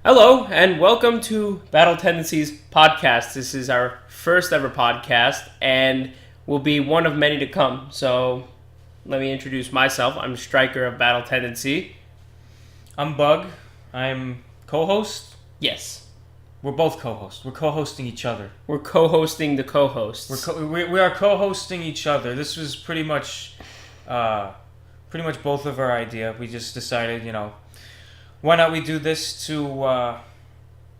Hello, and welcome to Battle Tendencies podcast. This is our first ever podcast, and will be one of many to come. So, let me introduce myself. I'm Stryker of Battle Tendency. I'm Bug. I'm co-host. Yes. We're both co-hosts. We're co-hosting each other. We're co-hosting the co-hosts. We are co-hosting each other. This was pretty much both of our idea. We just decided, why not we do this to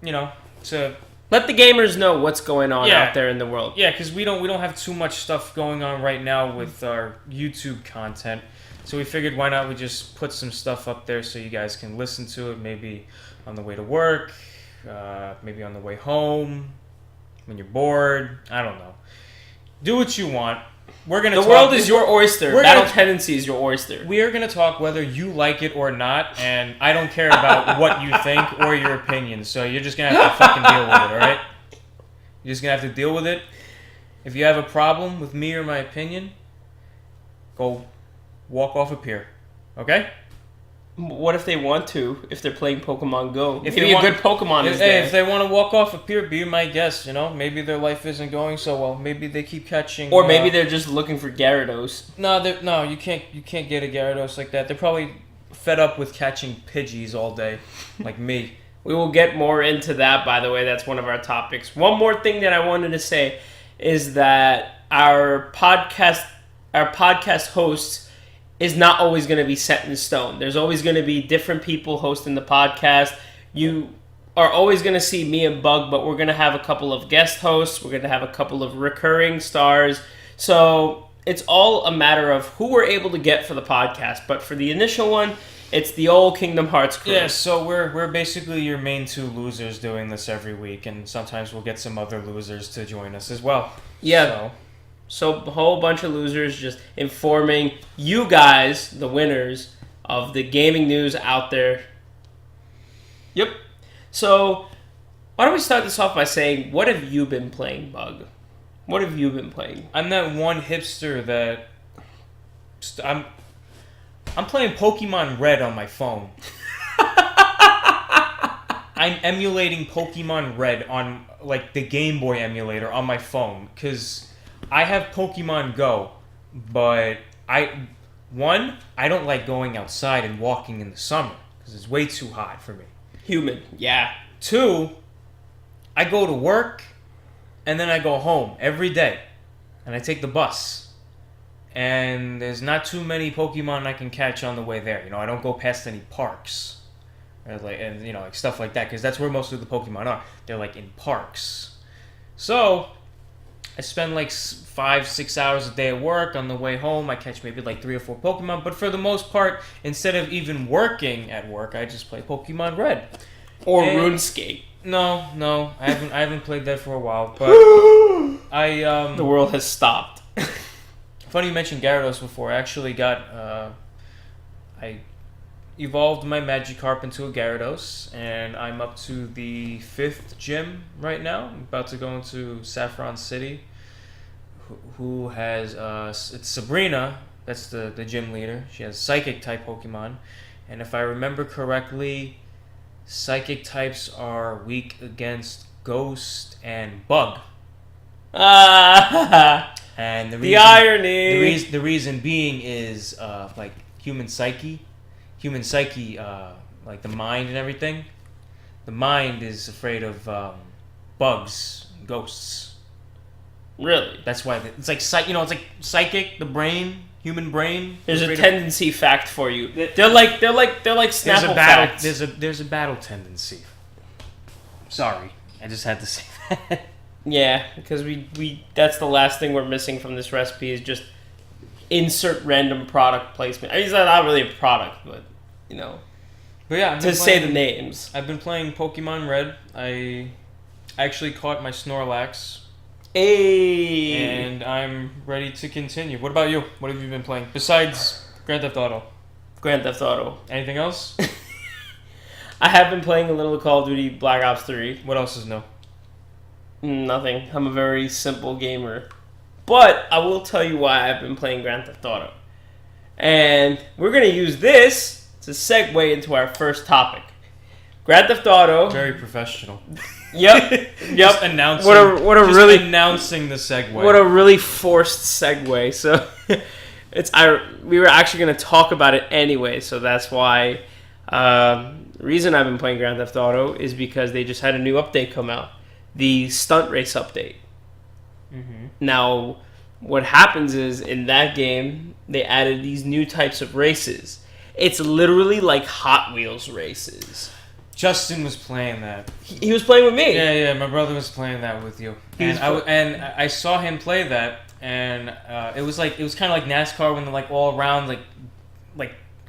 let the gamers know what's going on out there in the world. Yeah, because we don't have too much stuff going on right now with our YouTube content. So we figured why not we just put some stuff up there so you guys can listen to it, maybe on the way to work, maybe on the way home, when you're bored. I don't know. Do what you want. The world is your oyster. Battle Tendency is your oyster. We are going to talk whether you like it or not, and I don't care about what you think or your opinion, so you're just going to have to fucking deal with it, alright? You're just going to have to deal with it. If you have a problem with me or my opinion, go walk off a pier, okay? What if they want to? If they're playing Pokemon Go, if maybe a good Pokemon is there. If they want to walk off a pier, be my guest. Maybe their life isn't going so well. Maybe they keep catching. Or maybe they're just looking for Gyarados. No, you can't get a Gyarados like that. They're probably fed up with catching Pidgeys all day, like me. We will get more into that. By the way, that's one of our topics. One more thing that I wanted to say is that our podcast hosts is not always going to be set in stone. There's always going to be different people hosting the podcast. You are always going to see me and Bug, but we're going to have a couple of guest hosts. We're going to have a couple of recurring stars. So it's all a matter of who we're able to get for the podcast. But for the initial one, it's the old Kingdom Hearts crew. Yeah, so we're basically your main two losers doing this every week, and sometimes we'll get some other losers to join us as well. Yeah. So a whole bunch of losers just informing you guys, the winners, of the gaming news out there. Yep. So why don't we start this off by saying, what have you been playing, Bug? What have you been playing? I'm that one hipster that... I'm playing Pokemon Red on my phone. I'm emulating Pokemon Red on, the Game Boy emulator on my phone, because I have Pokemon Go, but I don't like going outside and walking in the summer, because it's way too hot for me. Humid, yeah. 2, I go to work, and then I go home every day, and I take the bus. And there's not too many Pokemon I can catch on the way there. I don't go past any parks, or stuff like that, because that's where most of the Pokemon are. They're in parks. So I spend 5-6 hours a day at work. On the way home, I catch maybe 3 or 4 Pokemon. But for the most part, instead of even working at work, I just play Pokemon Red or RuneScape. No, I haven't played that for a while. But the world has stopped. Funny you mentioned Gyarados before. I actually I evolved my Magikarp into a Gyarados, and I'm up to the 5th gym right now. I'm about to go into Saffron City, who has, it's Sabrina, that's the gym leader. She has Psychic-type Pokemon, and if I remember correctly, Psychic types are weak against Ghost and Bug. And the irony. The reason being is human psyche, the mind and everything. The mind is afraid of bugs, and ghosts. Really? That's why it's psychic, the brain, human brain. There's a tendency fact for you. They're like Snapple facts. There's a battle tendency. Sorry, I just had to say that. Yeah, because we that's the last thing we're missing from this recipe is just insert random product placement. I mean, it's not really a product, but But yeah, to say the names. I've been playing Pokemon Red. I actually caught my Snorlax. Hey! And I'm ready to continue. What about you? What have you been playing besides Grand Theft Auto? Grand Theft Auto. Anything else? I have been playing a little Call of Duty Black Ops 3. What else is new? Nothing. I'm a very simple gamer. But I will tell you why I've been playing Grand Theft Auto. And we're going to use this to segue into our first topic. Grand Theft Auto. Very professional. Yep. Just announcing. What a just really announcing the segue. What a really forced segue. So we were actually going to talk about it anyway. So that's why. The reason I've been playing Grand Theft Auto is because they just had a new update come out, the stunt race update. Mm-hmm. Now, what happens is in that game they added these new types of races. It's literally like Hot Wheels races. Justin was playing that. He was playing with me. Yeah, my brother was playing that with you. And I saw him play that, and it was kind of like NASCAR when they're like all around like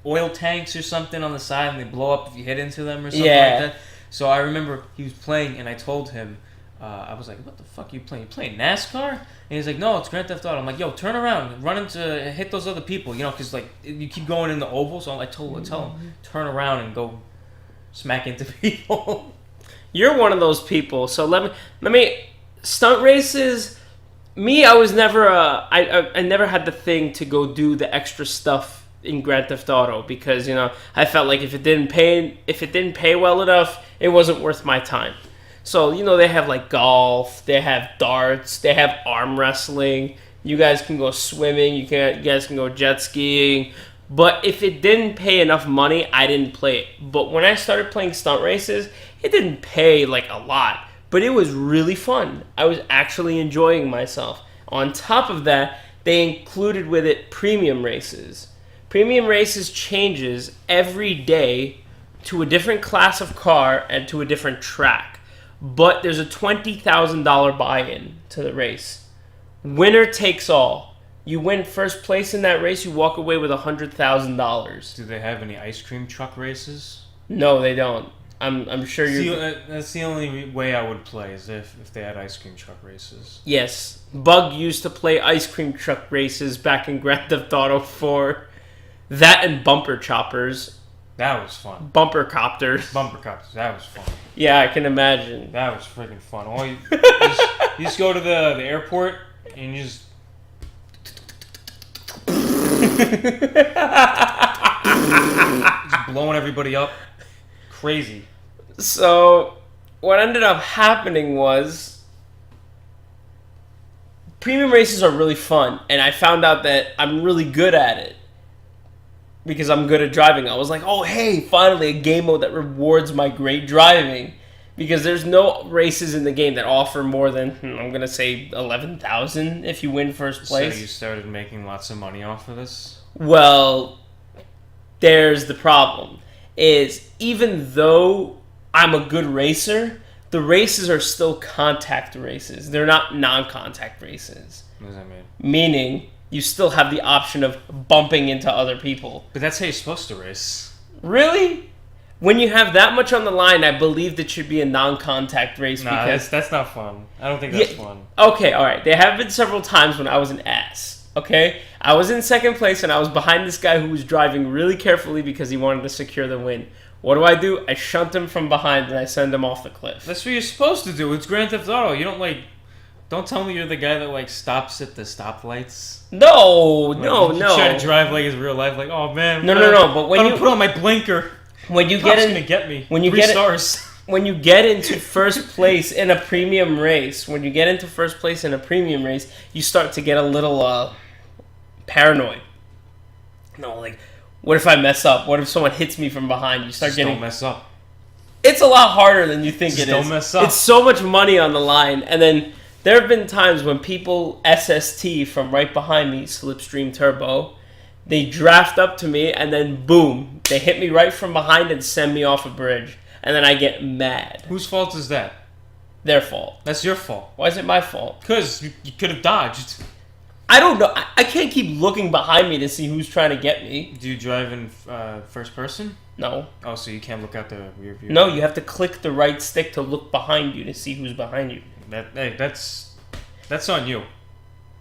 oil tanks or something on the side, and they blow up if you hit into them or something like that. So I remember he was playing, and I told him, I was like, "What the fuck are you playing? You playing NASCAR?" And he's like, "No, it's Grand Theft Auto." I'm like, "Yo, turn around, hit those other people, because like you keep going in the oval." So I tell him, turn around and go smack into people. You're one of those people. So let me stunt races. Me, I was never I never had the thing to go do the extra stuff in Grand Theft Auto because I felt like if it didn't pay well enough, it wasn't worth my time. So they have like golf, they have darts, they have arm wrestling. You guys can go swimming. You guys can go jet skiing. But if it didn't pay enough money, I didn't play it. But when I started playing stunt races, it didn't pay like a lot. But it was really fun. I was actually enjoying myself. On top of that, they included with it premium races. Premium races changes every day to a different class of car and to a different track. But there's a $20,000 buy-in to the race. Winner takes all. You win first place in that race, you walk away with $100,000. Do they have any ice cream truck races? No, they don't. I'm sure That's the only way I would play is if they had ice cream truck races. Yes. Bug used to play ice cream truck races back in Grand Theft Auto 4. That and bumper choppers. That was fun. Bumper copters. That was fun. Yeah, I can imagine. That was freaking fun. You just go to the airport and you just... just blowing everybody up. Crazy. So, what ended up happening was premium races are really fun, and I found out that I'm really good at it because I'm good at driving. I was like, oh, hey, finally a game mode that rewards my great driving, because there's no races in the game that offer more than, I'm going to say, 11,000 if you win first place. So you started making lots of money off of this? Well, there's the problem. Is even though I'm a good racer, the races are still contact races. They're not non-contact races. What does that mean? Meaning, you still have the option of bumping into other people. But that's how you're supposed to race. Really? When you have that much on the line, I believe that should be a non-contact race. Nah, because that's not fun. I don't think that's fun. Okay, alright. There have been several times when I was an ass. Okay? I was in second place and I was behind this guy who was driving really carefully because he wanted to secure the win. What do? I shunt him from behind and I send him off the cliff. That's what you're supposed to do. It's Grand Theft Auto. You don't tell me you're the guy that stops at the stoplights. No. You try to drive like it's real life. Like, oh man. No. But when you put on my blinker, when you get in, gonna get me. When you 3 get stars. When you get into first place in a premium race, you start to get a little paranoid. What if I mess up? What if someone hits me from behind? You start Don't mess up. It's a lot harder than you think it is. Don't mess up. It's so much money on the line. And then there have been times when people SST from right behind me, Slipstream Turbo, they draft up to me and then boom, they hit me right from behind and send me off a bridge. And then I get mad. Whose fault is that? Their fault. That's your fault. Why is it my fault? Because you could have dodged. I don't know. I can't keep looking behind me to see who's trying to get me. Do you drive in first person? No. Oh, so you can't look out the rear view? No, you have to click the right stick to look behind you to see who's behind you. That's on you.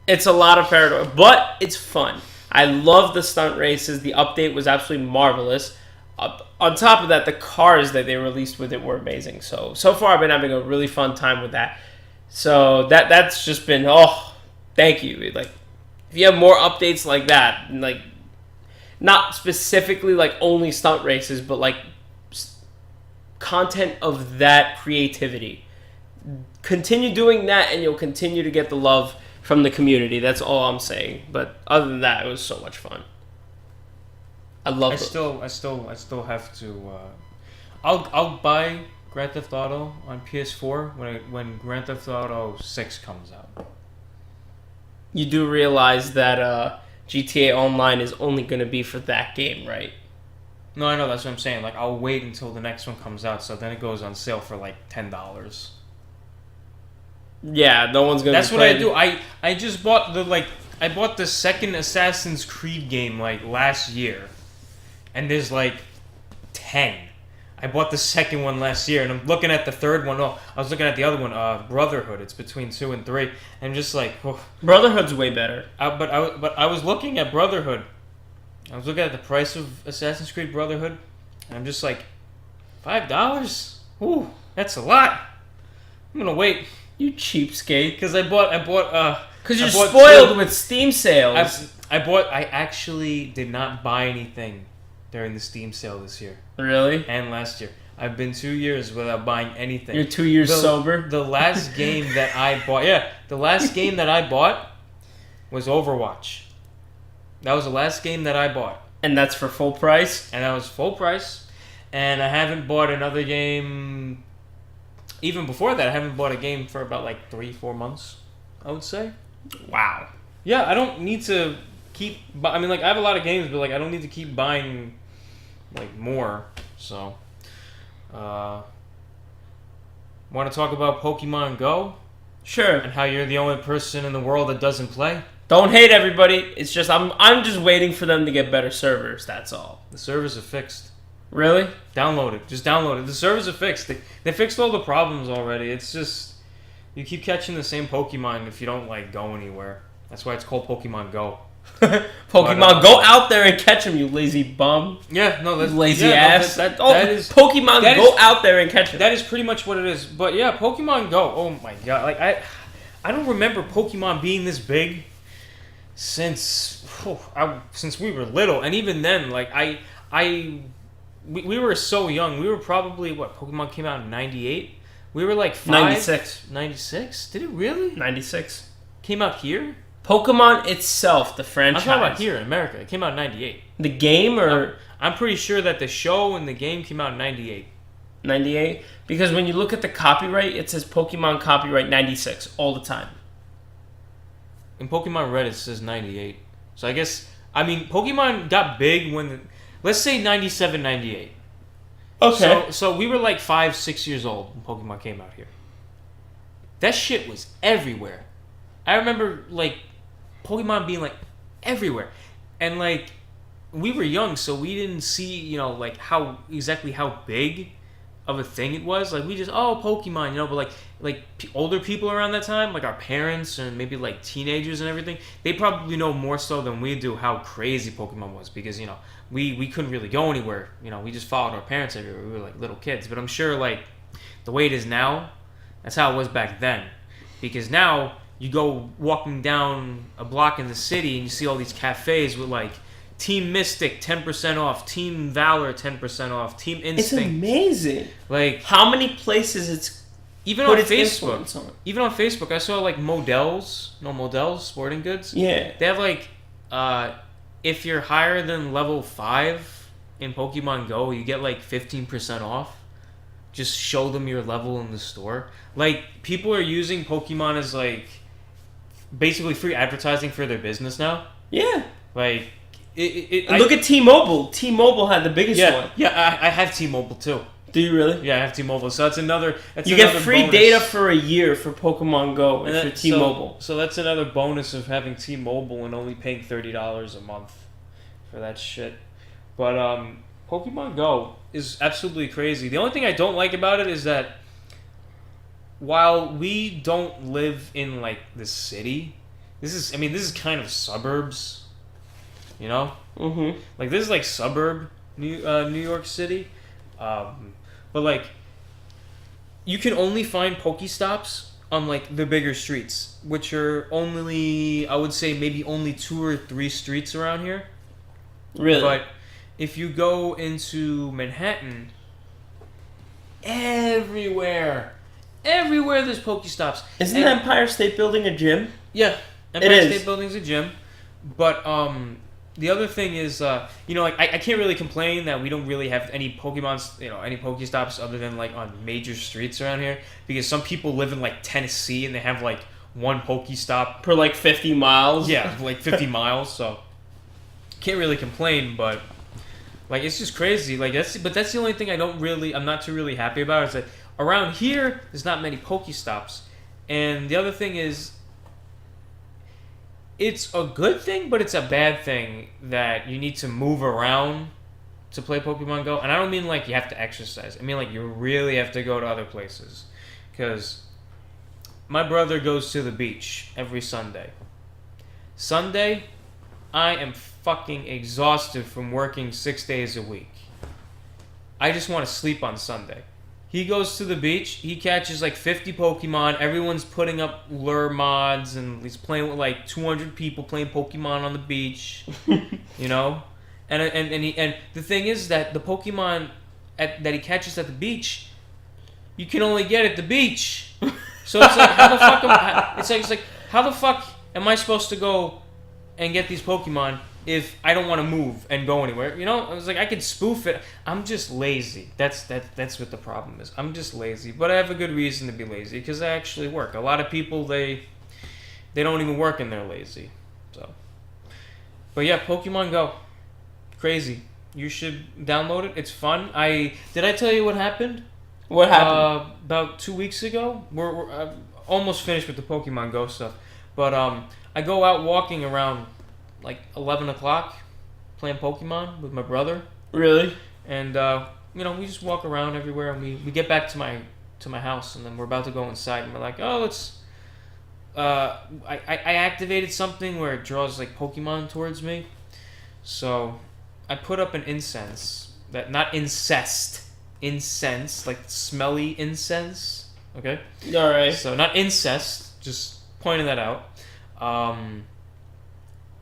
It's a lot of paranoia, but it's fun. I love the stunt races. The update was absolutely marvelous. On top of that, the cars that they released with it were amazing. So far I've been having a really fun time with that. So that's just been, thank you. If you have more updates like that, not specifically only stunt races, but content of that creativity. Continue doing that, and you'll continue to get the love from the community. That's all I'm saying. But other than that, it was so much fun. I love it. I still have to. I'll buy Grand Theft Auto on PS4 when Grand Theft Auto 6 comes out. You do realize that GTA Online is only going to be for that game, right? No, I know, that's what I'm saying. Like, I'll wait until the next one comes out, so then it goes on sale for like $10. Yeah, no one's gonna. That's what I do. I just bought I bought the second Assassin's Creed game like last year, and there's like 10. I bought the second one last year, and I'm looking at the third one. Oh, I was looking at the other one, Brotherhood. It's between 2 and 3. And I'm just like, oh. Brotherhood's way better. But I was looking at Brotherhood. I was looking at the price of Assassin's Creed Brotherhood, and I'm just like, $5? Ooh, that's a lot. I'm gonna wait. You cheapskate. Because I bought. Because you're spoiled with Steam sales. I actually did not buy anything during the Steam sale this year. Really? And last year. I've been 2 years without buying anything. You're 2 years sober? The last game that I bought... Yeah, the last game that I bought was Overwatch. That was the last game that I bought. And that's for full price? And that was full price. And I haven't bought another game... Even before that, I haven't bought a game for about like 3-4 months, I would say. Wow. Yeah, I don't need to keep... I mean, like, I have a lot of games, but, like, I don't need to keep buying, like, more. So, want to talk about Pokemon Go? Sure. And how you're the only person in the world that doesn't play? Don't hate everybody. It's just, I'm just waiting for them to get better servers, that's all. The servers are fixed. Really? Download it. Just download it. The servers are fixed. They fixed all the problems already. It's just... You keep catching the same Pokemon if you don't, like, go anywhere. That's why it's called Pokemon Go. Pokemon, go out there and catch them, you lazy bum. Yeah, no, that's... Lazy ass. No, that is... Pokemon, go out there and catch them. That is pretty much what it is. But, yeah, Pokemon Go. Oh, my God. Like, I don't remember Pokemon being this big since we were little. And even then, like, we were so young. We were probably, what, Pokemon came out in 98? We were like 5? 96. 96? Did it really? 96. Came out here? Pokemon itself, the franchise. I'm talking about here in America. It came out in 98. The game, or? I'm pretty sure that the show and the game came out in 98. 98? Because when you look at the copyright, it says Pokemon copyright 96 all the time. In Pokemon Red, it says 98. So I guess, I mean, Pokemon got big when... Let's say 97, 98. Okay. So we were like 5, 6 years old when Pokemon came out here. That shit was everywhere. I remember, like, Pokemon being, like, everywhere. And, like, we were young, so we didn't see, you know, like, how big of a thing it was. Like, we just, oh, Pokemon, you know, but, older people around that time, like our parents and maybe, like, teenagers and everything, they probably know more so than we do how crazy Pokemon was because, you know, we couldn't really go anywhere. You know, we just followed our parents everywhere. We were, like, little kids. But I'm sure, like, the way it is now, that's how it was back then. Because now, you go walking down a block in the city and you see all these cafes with, like, Team Mystic 10% off, Team Valor 10% off, Team Instinct. It's amazing. Like, how many places it's even on Facebook. Even on Facebook, I saw like Models Sporting Goods. Yeah, they have like, if you're higher than level 5 in Pokemon Go, you get like 15% off. Just show them your level in the store. Like, people are using Pokemon as like basically free advertising for their business now. Yeah, like. Look at T-Mobile. T-Mobile had the biggest one. Yeah, I have T-Mobile too. Do you really? Yeah, I have T-Mobile. So that's another. You get free bonus. Data for a year for Pokemon Go if you're T-Mobile. So that's another bonus of having T-Mobile and only paying $30 a month for that shit. But Pokemon Go is absolutely crazy. The only thing I don't like about it is that while we don't live in like the city, this is kind of suburbs. You know? Mm-hmm. Like, this is, like, suburb New York City. But, like, you can only find Pokestops on, like, the bigger streets, which are only, I would say, maybe only 2 or 3 streets around here. Really? But if you go into Manhattan, everywhere. Everywhere there's Pokestops. Isn't Empire State Building a gym? Yeah, Empire State Building's a gym. But the other thing is, like I can't really complain that we don't really have any Pokemons, any Pokestops other than like on major streets around here, because some people live in like Tennessee and they have like one Pokestop per like 50 miles. Yeah, like 50 miles. So can't really complain, but like it's just crazy. Like that's the only thing I'm not too really happy about is that around here there's not many Pokestops, and the other thing is. It's a good thing, but it's a bad thing that you need to move around to play Pokemon Go. And I don't mean like you have to exercise. I mean like you really have to go to other places. Because my brother goes to the beach every Sunday. Sunday, I am fucking exhausted from working 6 days a week. I just want to sleep on Sunday. He goes to the beach, he catches like 50 Pokemon, everyone's putting up lure mods, and he's playing with like 200 people playing Pokemon on the beach, And the thing is that the Pokemon that he catches at the beach, you can only get at the beach. So it's like, how the fuck am I supposed to go and get these Pokemon if I don't want to move and go anywhere? I was like, I could spoof it. I'm just lazy. That's what the problem is. I'm just lazy. But I have a good reason to be lazy, because I actually work. A lot of people, they don't even work and they're lazy. So, but yeah, Pokemon Go. Crazy. You should download it. It's fun. Did I tell you what happened? What happened? About 2 weeks ago. We're almost finished with the Pokemon Go stuff. But I go out walking around like 11 o'clock playing Pokemon with my brother. Really? And we just walk around everywhere, and we get back to my house, and then we're about to go inside, and we're like, oh, let's I activated something where it draws like Pokemon towards me. So I put up an incense, that not incest, incense, like smelly incense. Okay? Alright. So not incest, just pointing that out.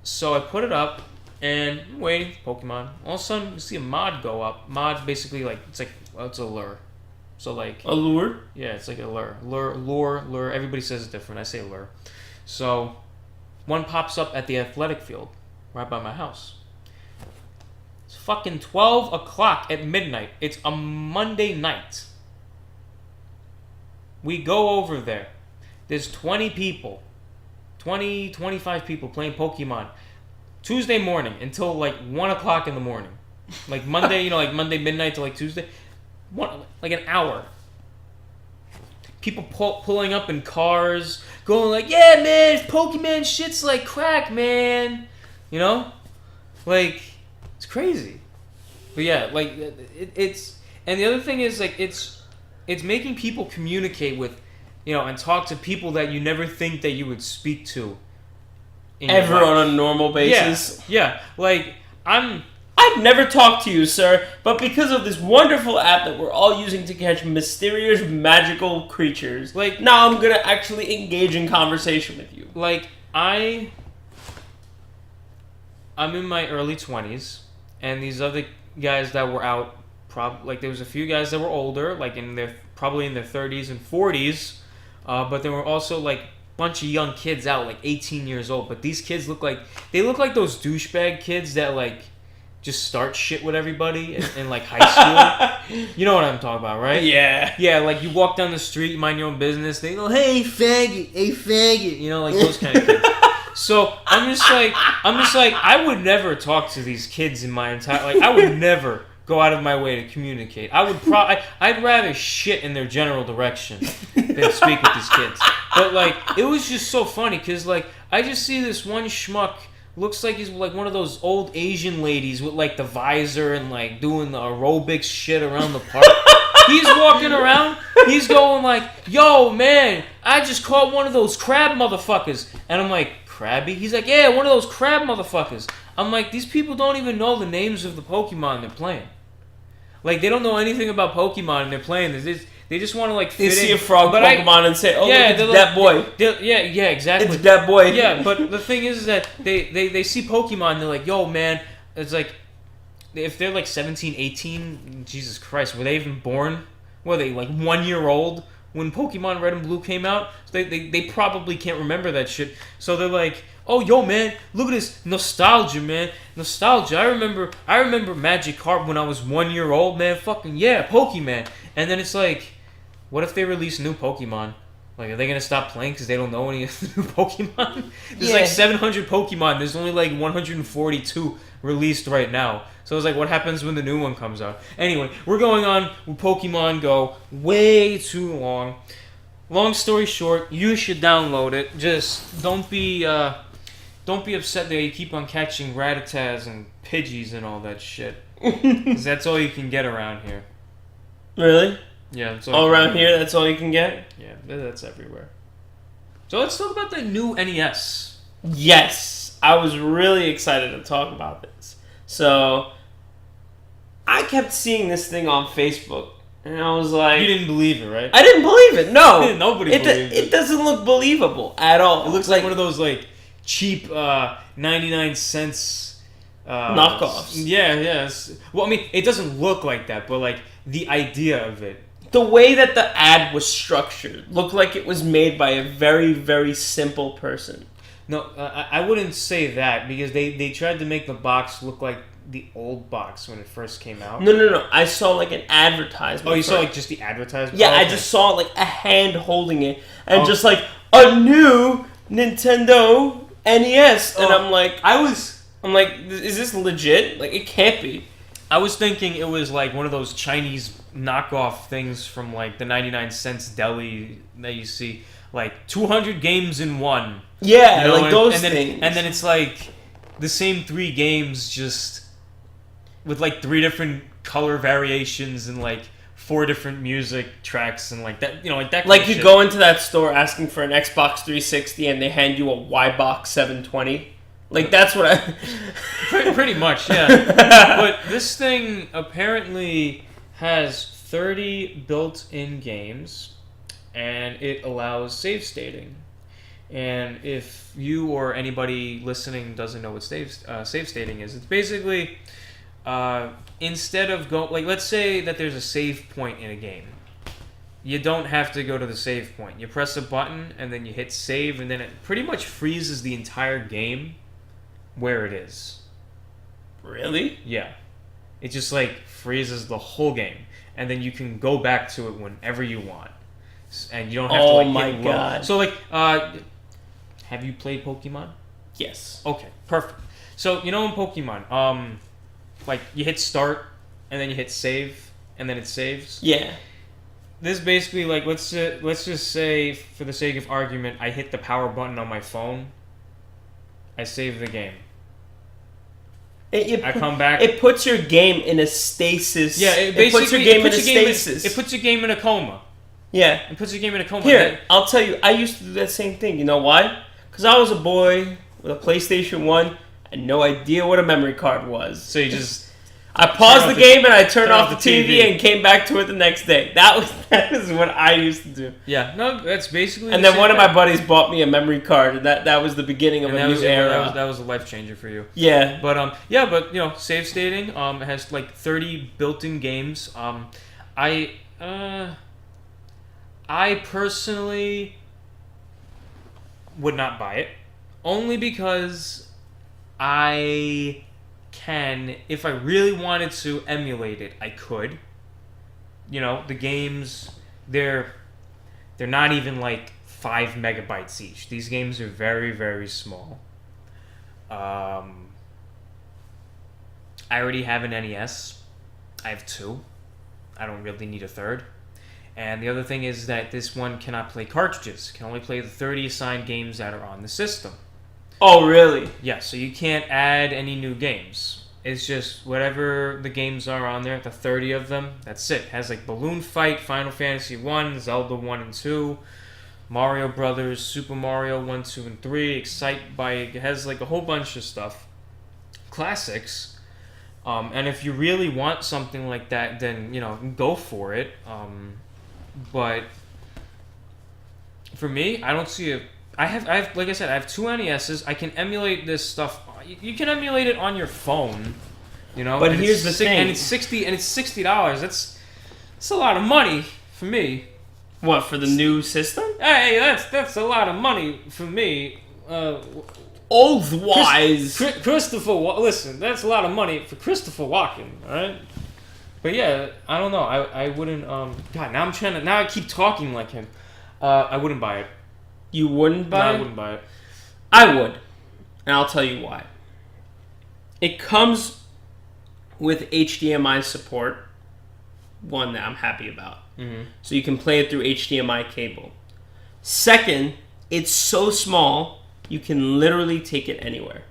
So I put it up, and I'm waiting for Pokemon. All of a sudden, you see a mod go up. Mod basically it's a lure. So like a lure? Yeah, it's like a lure. Lure. Everybody says it's different. I say lure. So one pops up at the athletic field right by my house. It's fucking 12 o'clock at midnight. It's a Monday night. We go over there. There's 20 people. 25 people playing Pokemon Tuesday morning until like 1 o'clock in the morning. Like Monday, like Monday midnight to like Tuesday. Like an hour. People pulling up in cars, going like, yeah, man, Pokemon shit's like crack, man. Like, it's crazy. But yeah, like, it's... And the other thing is, like, it's making people communicate with, and talk to people that you never think that you would speak to. Ever on a normal basis? Yeah. Like, I've never talked to you, sir, but because of this wonderful app that we're all using to catch mysterious, magical creatures, like, now I'm gonna actually engage in conversation with you. Like, I'm in my early 20s, and these other guys that were out, there was a few guys that were older, like probably in their 30s and 40s, but there were also like a bunch of young kids out, like 18 years old. But these kids look like those douchebag kids that like just start shit with everybody in like high school. You know what I'm talking about, right? Yeah. Yeah, like you walk down the street, you mind your own business, they go, hey faggot, like those kind of kids. So I'm just like, I would never talk to these kids in my entire, like, I would never go out of my way to communicate. I'd rather shit in their general direction than speak with these kids. But like, it was just so funny, because like, I just see this one schmuck, looks like he's like one of those old Asian ladies with like the visor and like doing the aerobics shit around the park. He's walking around, he's going like, yo man, I just caught one of those crab motherfuckers. And I'm like, crabby? He's like, yeah, one of those crab motherfuckers. I'm like, these people don't even know the names of the Pokemon they're playing. Like, they don't know anything about Pokemon and they're playing this. They just want to like fit in. They see a frog Pokemon and say, oh, yeah, look, it's that boy. Yeah, exactly. It's that boy. Yeah, but the thing is that they see Pokemon and they're like, yo, man, it's like, if they're like 17, 18, Jesus Christ, were they even born were they like 1 year old when Pokemon Red and Blue came out? So they probably can't remember that shit. So they're like, oh, yo, man, look at this nostalgia, man. Nostalgia. I remember Magikarp when I was 1 year old, man. Fucking yeah, Pokemon. And then it's like, what if they release new Pokemon? Like, are they going to stop playing because they don't know any of the new Pokemon? There's like 700 Pokemon. There's only like 142 released right now. So it's like, what happens when the new one comes out? Anyway, we're going on with Pokemon Go way too long. Long story short, you should download it. Just don't be upset that you keep on catching Rattatas and Pidgeys and all that shit. Because that's all you can get around here. Really? Yeah. That's all around here, that's all you can get? Yeah, that's everywhere. So let's talk about the new NES. Yes. I was really excited to talk about this. So, I kept seeing this thing on Facebook. And I was like... You didn't believe it, right? I didn't believe it, no. Nobody believed it. It doesn't look believable at all. It looks like one of those, like, cheap 99 cents... knockoffs. Yeah. Well, I mean, it doesn't look like that, but, like, the idea of it. The way that the ad was structured looked like it was made by a very, very simple person. No, I wouldn't say that, because they tried to make the box look like the old box when it first came out. No. I saw like an advertisement. Oh, you saw like just the advertisement? Yeah, I just saw like a hand holding it and just like a new Nintendo NES, and I'm like, is this legit? Like, it can't be. I was thinking it was like one of those Chinese knockoff things from like the 99 cents deli that you see, like 200 games in one. Yeah, you know, like those things. And then it's like the same 3 games just with like 3 different color variations and like 4 different music tracks and like that, you know, like that. Like you go into that store asking for an Xbox 360 and they hand you a Y-Box 720. Like, that's what I... pretty much, yeah. But this thing apparently has 30 built-in games, and it allows save stating. And if you or anybody listening doesn't know what save stating is, it's basically instead of like, let's say that there's a save point in a game. You don't have to go to the save point. You press a button, and then you hit save, and then it pretty much freezes the entire game where it is. Really? Yeah. It just like freezes the whole game, and then you can go back to it whenever you want, and you don't have to like my hit God. low. So like, have you played Pokemon? Yes. Okay, perfect. So you know in Pokemon, like you hit start, and then you hit save, and then it saves. Yeah. This basically like let's just say for the sake of argument, I hit the power button on my phone. I save the game. I come back. It puts your game in a stasis. Yeah, it puts your game in a stasis. It puts your game in a coma. Yeah. It puts your game in a coma. Here, I'll tell you, I used to do that same thing. You know why? Because I was a boy with a PlayStation 1 and no idea what a memory card was. So you just... I paused the game and I turned off the TV and came back to it the next day. That was what I used to do. Yeah, no, that's basically. And then one of my buddies bought me a memory card, and that was the beginning of a new era. That was a life changer for you. Yeah, but you know, save stating it has like 30 built-in games. I personally would not buy it, only because I can, if I really wanted to emulate it, I could. You know, the games, they're not even like 5 megabytes each. These games are very, very small. I already have an NES. I have 2. I don't really need a 3rd. And the other thing is that this one cannot play cartridges. It can only play the 30 assigned games that are on the system. Oh, really? Yeah, so you can't add any new games. It's just whatever the games are on there, the 30 of them, that's it. It has like Balloon Fight, Final Fantasy 1, Zelda 1 and 2, Mario Brothers, Super Mario 1, 2, and 3, Excite Bike. It has like a whole bunch of stuff. Classics. And if you really want something like that, then, you know, go for it. But for me, I don't see a... I have like I said, I have 2 NESs. I can emulate this stuff. You can emulate it on your phone, you know. But here's the thing, and it's $60. That's It's a lot of money for me. What, for the new system? Hey, that's a lot of money for me. Oath-wise. Christopher, listen, that's a lot of money for Christopher Walken, alright? But yeah, I don't know. I wouldn't, God, now I keep talking like him. I wouldn't buy it. You wouldn't buy it? No, I wouldn't buy it. I would. And I'll tell you why. It comes with HDMI support. One that I'm happy about. Mm-hmm. So you can play it through HDMI cable. Second, it's so small, you can literally take it anywhere.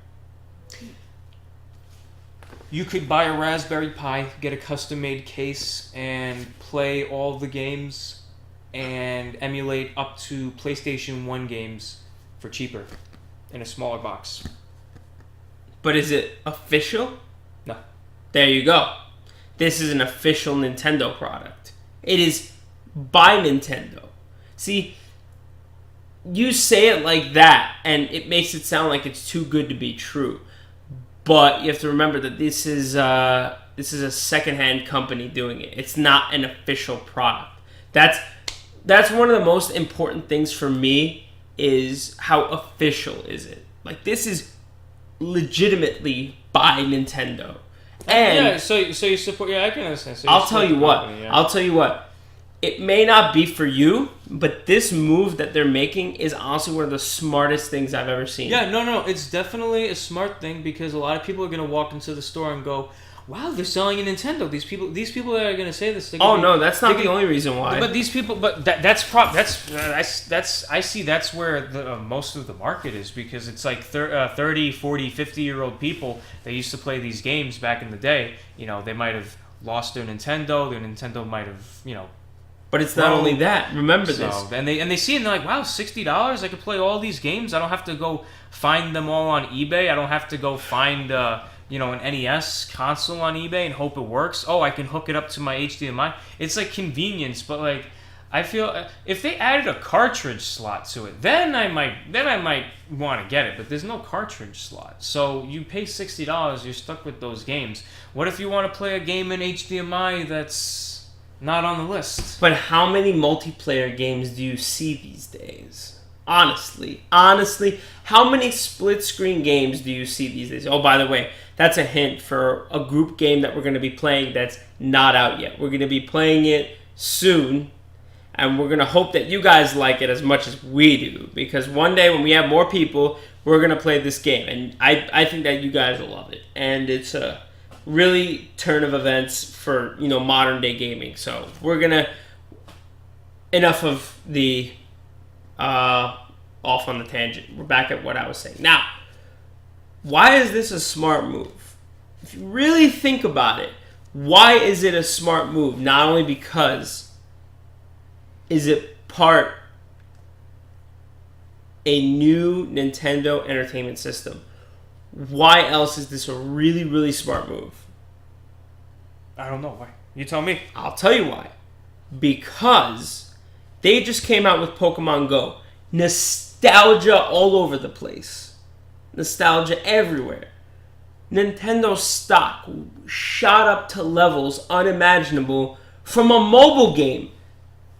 You could buy a Raspberry Pi, get a custom-made case, and play all the games and emulate up to PlayStation 1 games for cheaper in a smaller box. But is it official? No. There you go. This is an official Nintendo product. It is by Nintendo. See, you say it like that, and it makes it sound like it's too good to be true. But you have to remember that this is a secondhand company doing it. It's not an official product. That's one of the most important things for me is how official is it. Like, this is legitimately by Nintendo. And yeah, so you support. Yeah, I can understand. So I'll tell you what. It may not be for you, but this move that they're making is honestly one of the smartest things I've ever seen. Yeah, no, it's definitely a smart thing because a lot of people are gonna walk into the store and go, "Wow, they're selling a Nintendo." These people that are gonna say this. No, that's not the only reason why. But these people, I see that's where the most of the market is because it's like 30, 40, 50-year-old people that used to play these games back in the day. You know, they might have lost their Nintendo. Their Nintendo might have, But it's not only that. Remember this. And they see it and they're like, wow, $60, I could play all these games. I don't have to go find them all on eBay. I don't have to go find an NES console on eBay and hope it works. Oh, I can hook it up to my HDMI. It's like convenience, but like I feel if they added a cartridge slot to it, then I might want to get it. But there's no cartridge slot, so you pay $60. You're stuck with those games. What if you want to play a game in HDMI that's not on the list? But how many multiplayer games do you see these days? Honestly, how many split-screen games do you see these days? Oh, by the way, that's a hint for a group game that we're going to be playing that's not out yet. We're going to be playing it soon, and we're going to hope that you guys like it as much as we do, because one day when we have more people, we're going to play this game, and I think that you guys will love it. And it's a really turn of events for modern day gaming. So we're gonna enough of the off on the tangent. We're back at what I was saying. Now, why is this a smart move? If you really think about it, why is it a smart move? Not only because is it part a new Nintendo Entertainment System. Why else is this a really, really smart move? I don't know why. You tell me. I'll tell you why. Because they just came out with Pokemon Go. Nostalgia all over the place. Nostalgia everywhere. Nintendo stock shot up to levels unimaginable from a mobile game.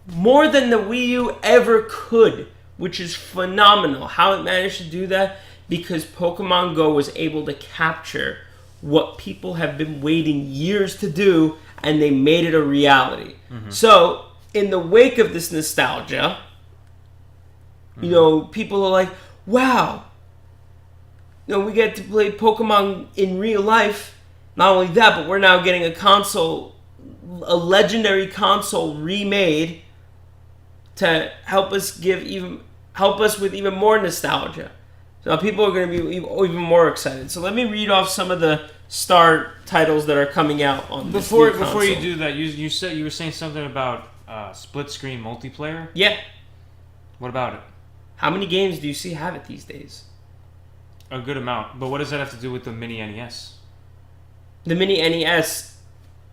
More than the Wii U ever could, which is phenomenal. How it managed to do that? Because Pokemon Go was able to capture what people have been waiting years to do, and they made it a reality. Mm-hmm. So, in the wake of this nostalgia, people are like, wow, we get to play Pokemon in real life. Not only that, but we're now getting a legendary console remade to help us with even more nostalgia. So people are going to be even more excited. So let me read off some of the star titles that are coming out on this new console. Before you do that, you were saying something about split screen multiplayer. Yeah. What about it? How many games do you see have it these days? A good amount. But what does that have to do with the mini NES? The mini NES,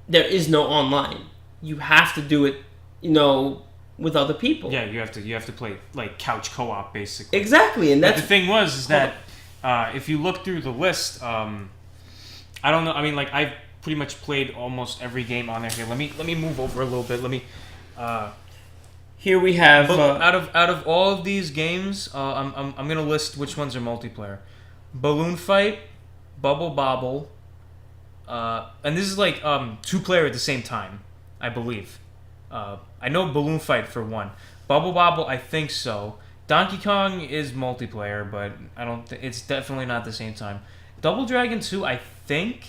there is no online. You have to do it, with other people. Yeah, you have to play like couch co-op basically. Exactly, and that's the thing is that if you look through the list, I don't know. I mean, like pretty much played almost every game on there. Here, let me move over a little bit. Let me. Here we have out of all of these games, I'm gonna list which ones are multiplayer. Balloon Fight, Bubble Bobble, and this is like 2-player at the same time, I believe. I know Balloon Fight for one. Bubble Bobble, I think so. Donkey Kong is multiplayer, but I don't think it's definitely not at the same time. Double Dragon 2, I think.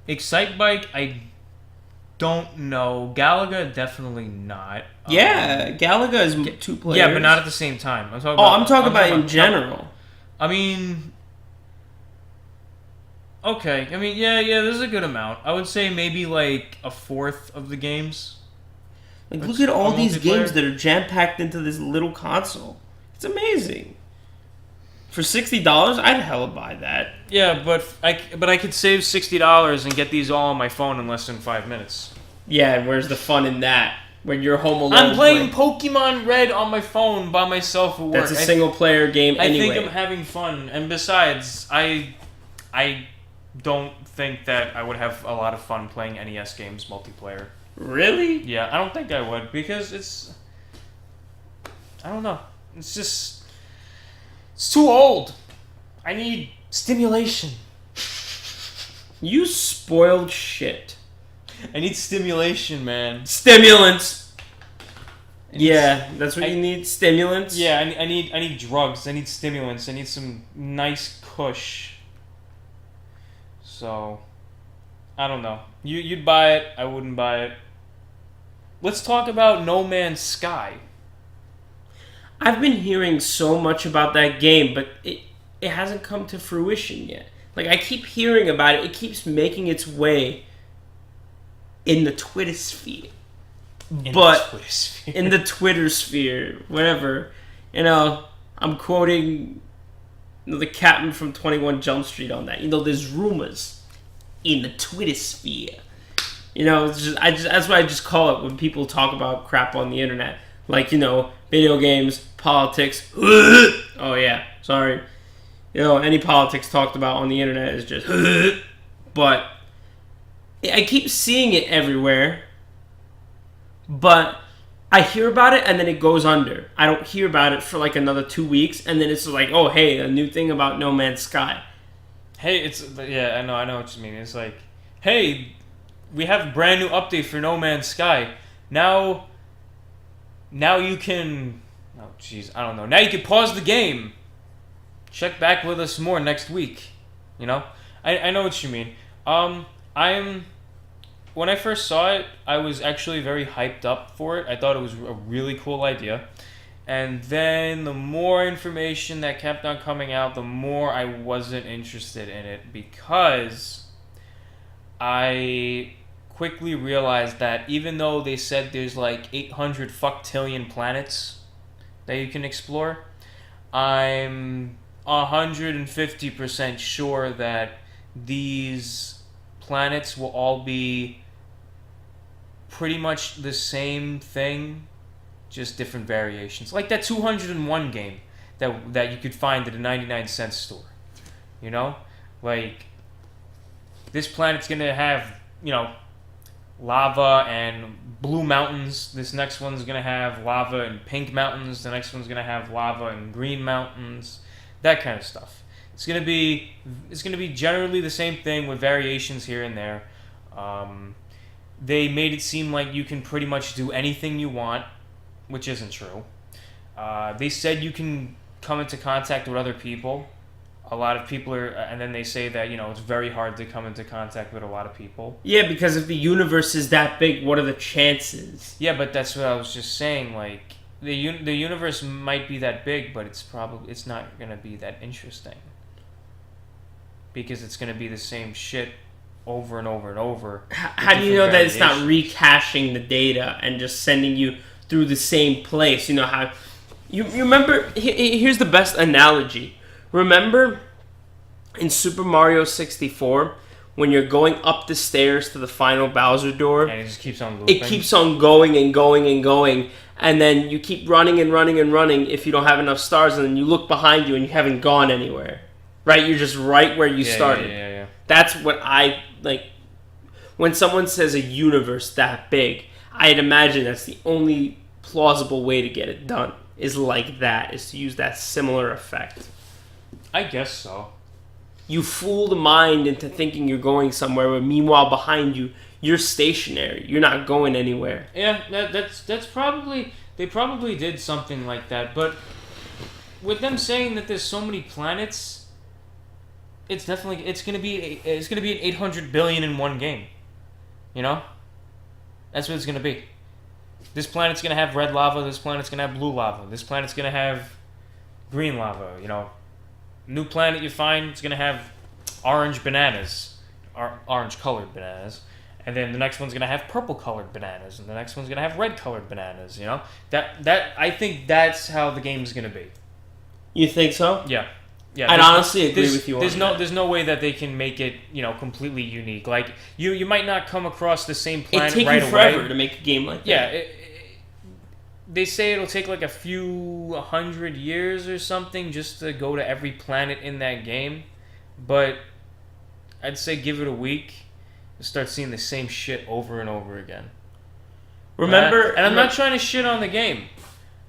Excite Bike, I don't know. Galaga, definitely not. Yeah, Galaga is 2 players. Yeah, but not at the same time. I'm talking about in general. I mean, okay. I mean, yeah, there's a good amount. I would say maybe like a fourth of the games. Like, look at all these games that are jam-packed into this little console. It's amazing. For $60, I'd hella buy that. Yeah, but I could save $60 and get these all on my phone in less than 5 minutes. Yeah, and where's the fun in that? When you're home alone. I'm playing Pokemon Red on my phone by myself at work. That's a single-player game anyway. I think I'm having fun. And besides, I don't think that I would have a lot of fun playing NES games multiplayer. Really? Yeah, I don't think I would, because it's... I don't know. It's just... It's too old. I need stimulation. You spoiled shit. I need stimulation, man. Stimulants! Yeah, that's what you need? Stimulants? Yeah, I need drugs. I need stimulants. I need some nice kush. So... I don't know. You'd buy it. I wouldn't buy it. Let's talk about No Man's Sky. I've been hearing so much about that game, but it hasn't come to fruition yet. Like, I keep hearing about it. It keeps making its way in the Twitter sphere. In the Twitter sphere, whatever. You know, I'm quoting the captain from 21 Jump Street on that. You know, there's rumors in the Twitter sphere. You know, it's just that's what I just call it when people talk about crap on the internet. Like, you know, video games, politics. Oh, yeah, sorry. You know, any politics talked about on the internet is just... But I keep seeing it everywhere. But I hear about it and then it goes under. I don't hear about it for like another 2 weeks. And then it's like, oh, hey, a new thing about No Man's Sky. Hey, yeah, I know what you mean. It's like, hey... We have a brand new update for No Man's Sky. Now you can... Oh, jeez, I don't know. Now you can pause the game. Check back with us more next week. You know? I know what you mean. When I first saw it, I was actually very hyped up for it. I thought it was a really cool idea. And then the more information that kept on coming out, the more I wasn't interested in it, because... I quickly realized that even though they said there's like 800 fucktillion planets that you can explore, I'm 150% sure that these planets will all be pretty much the same thing, just different variations. Like that 201 game that you could find at a 99-cent store. You know? Like... This planet's going to have, you know, lava and blue mountains. This next one's going to have lava and pink mountains. The next one's going to have lava and green mountains. That kind of stuff. It's going to be generally the same thing with variations here and there. They made it seem like you can pretty much do anything you want, which isn't true. They said you can come into contact with other people. A lot of people are, and then they say that, you know, it's very hard to come into contact with a lot of people. Yeah, because if the universe is that big, what are the chances? Yeah, but that's what I was just saying. Like, the universe might be that big, but it's not going to be that interesting. Because it's going to be the same shit over and over and over. How do you know that it's not recaching the data and just sending you through the same place? You know how... You remember... Here's the best analogy. Remember in Super Mario 64 when you're going up the stairs to the final Bowser door? And it just keeps on looping. It keeps on going and going and going. And then you keep running and running and running if you don't have enough stars. And then you look behind you and you haven't gone anywhere. Right? You're just right where you started. Yeah. That's what I... like. when someone says a universe that big, I'd imagine that's the only plausible way to get it done. Is like that. Is to use that similar effect. I guess so. You fool the mind into thinking you're going somewhere, but meanwhile behind you, you're stationary. You're not going anywhere. Yeah, that's probably... They probably did something like that, but with them saying that there's so many planets, it's gonna be an 800 billion in one game. You know? That's what it's gonna be. This planet's gonna have red lava, this planet's gonna have blue lava, this planet's gonna have green lava, you know. New planet you find, it's gonna have orange bananas. Orange colored bananas. And then the next one's gonna have purple colored bananas, and the next one's gonna have red colored bananas. You know, that I think that's how the game's gonna be. You think so? Yeah. I'd honestly agree with you. There's no way that they can make it, you know, completely unique. Like you might not come across the same planet right away. It takes you forever to make a game like that. Yeah. They say it'll take like a few 100 years or something just to go to every planet in that game, but I'd say give it a week. Start seeing the same shit over and over again. Remember, and I'm not trying to shit on the game.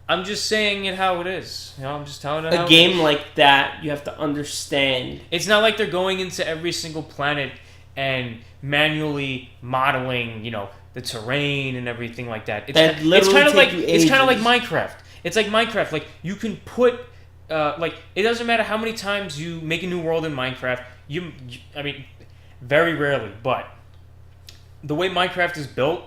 I'm just saying it how it is. You know, I'm just telling it how a game like that, you have to understand. It's not like they're going into every single planet and manually modeling, you know, the terrain and everything like that. It's kind of like Minecraft. It's like Minecraft. Like you can put, like it doesn't matter how many times you make a new world in Minecraft. I mean, very rarely, but the way Minecraft is built,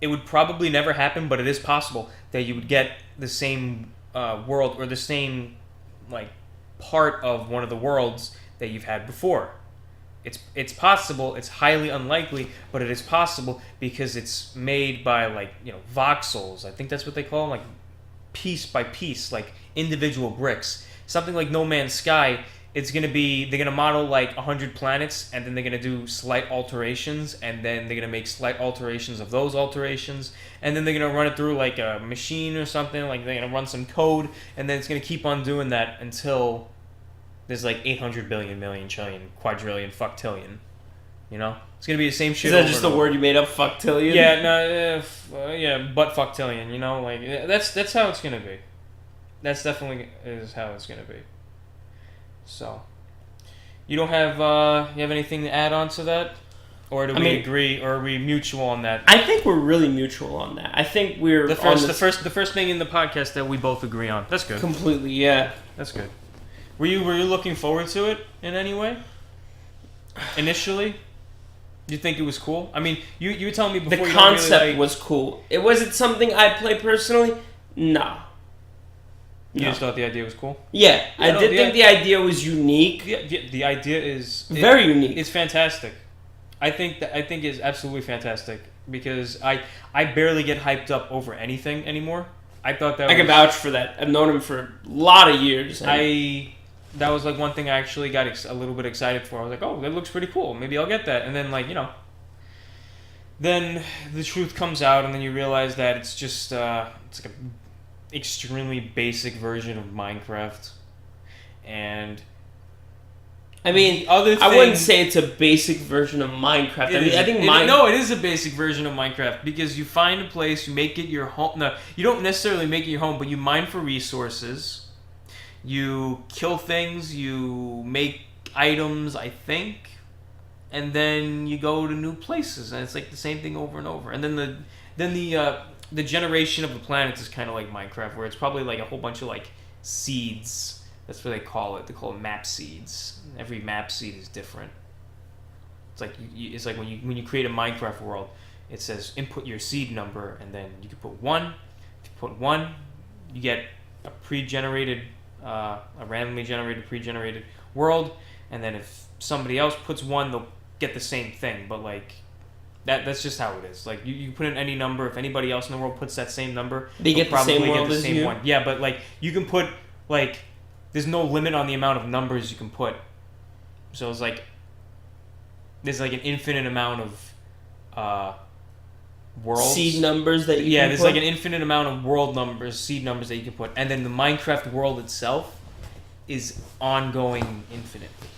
it would probably never happen, but it is possible that you would get the same world or the same like part of one of the worlds that you've had before. It's possible. It's highly unlikely, but it is possible because it's made by like, you know, voxels. I think that's what they call them, like piece by piece, like individual bricks. Something like No Man's Sky. It's going to be, they're going to model like 100 planets, and then they're going to do slight alterations, and then they're going to make slight alterations of those alterations, and then they're going to run it through like a machine or something, like they're going to run some code, and then it's going to keep on doing that until there's like 800 billion, million, trillion, quadrillion, fucktillion. You know? It's going to be the same shit. Is that just a word you made up, fucktillion? Yeah, no, yeah, but fucktillion, you know? Like, that's how it's going to be. That's definitely is how it's going to be. So, you don't have you have anything to add on to that, or do we agree, or are we mutual on that? I think we're really mutual on that. I think we're the first thing in the podcast that we both agree on. That's good. Completely, yeah. That's good. Were you looking forward to it in any way? Initially, you think it was cool? I mean, you were telling me before the concept was cool. It wasn't something I play personally. No. You just thought the idea was cool? Yeah, I did think the idea was unique. The idea is very unique. It's fantastic. I think it's absolutely fantastic because I barely get hyped up over anything anymore. I thought that I can vouch for that. I've known him for a lot of years. That was like one thing I actually got a little bit excited for. I was like, oh, that looks pretty cool. Maybe I'll get that. And then like, you know, then the truth comes out, and then you realize that it's just it's like a extremely basic version of Minecraft, and I mean, I wouldn't say it's a basic version of Minecraft. It is a basic version of Minecraft because you find a place, you make it your home. No, you don't necessarily make it your home, but you mine for resources, you kill things, you make items, I think, and then you go to new places, and it's like the same thing over and over. And then the generation of the planets is kind of like Minecraft, where it's probably like a whole bunch of like seeds. That's what they call it. They call it map seeds. Every map seed is different. It's like it's like when you create a Minecraft world, it says input your seed number, and then you can put 1. If you put 1, you get a pre-generated, a randomly generated pre-generated world, and then if somebody else puts 1, they'll get the same thing. But like. That's just how it is. Like you put in any number. If anybody else in the world puts that same number, they get the same world as you. One. Yeah, but like you can put like there's no limit on the amount of numbers you can put. So it's like there's like an infinite amount of worlds. Seed numbers that you can put? Yeah, there's like an infinite amount of world numbers, seed numbers that you can put. And then the Minecraft world itself is ongoing infinitely.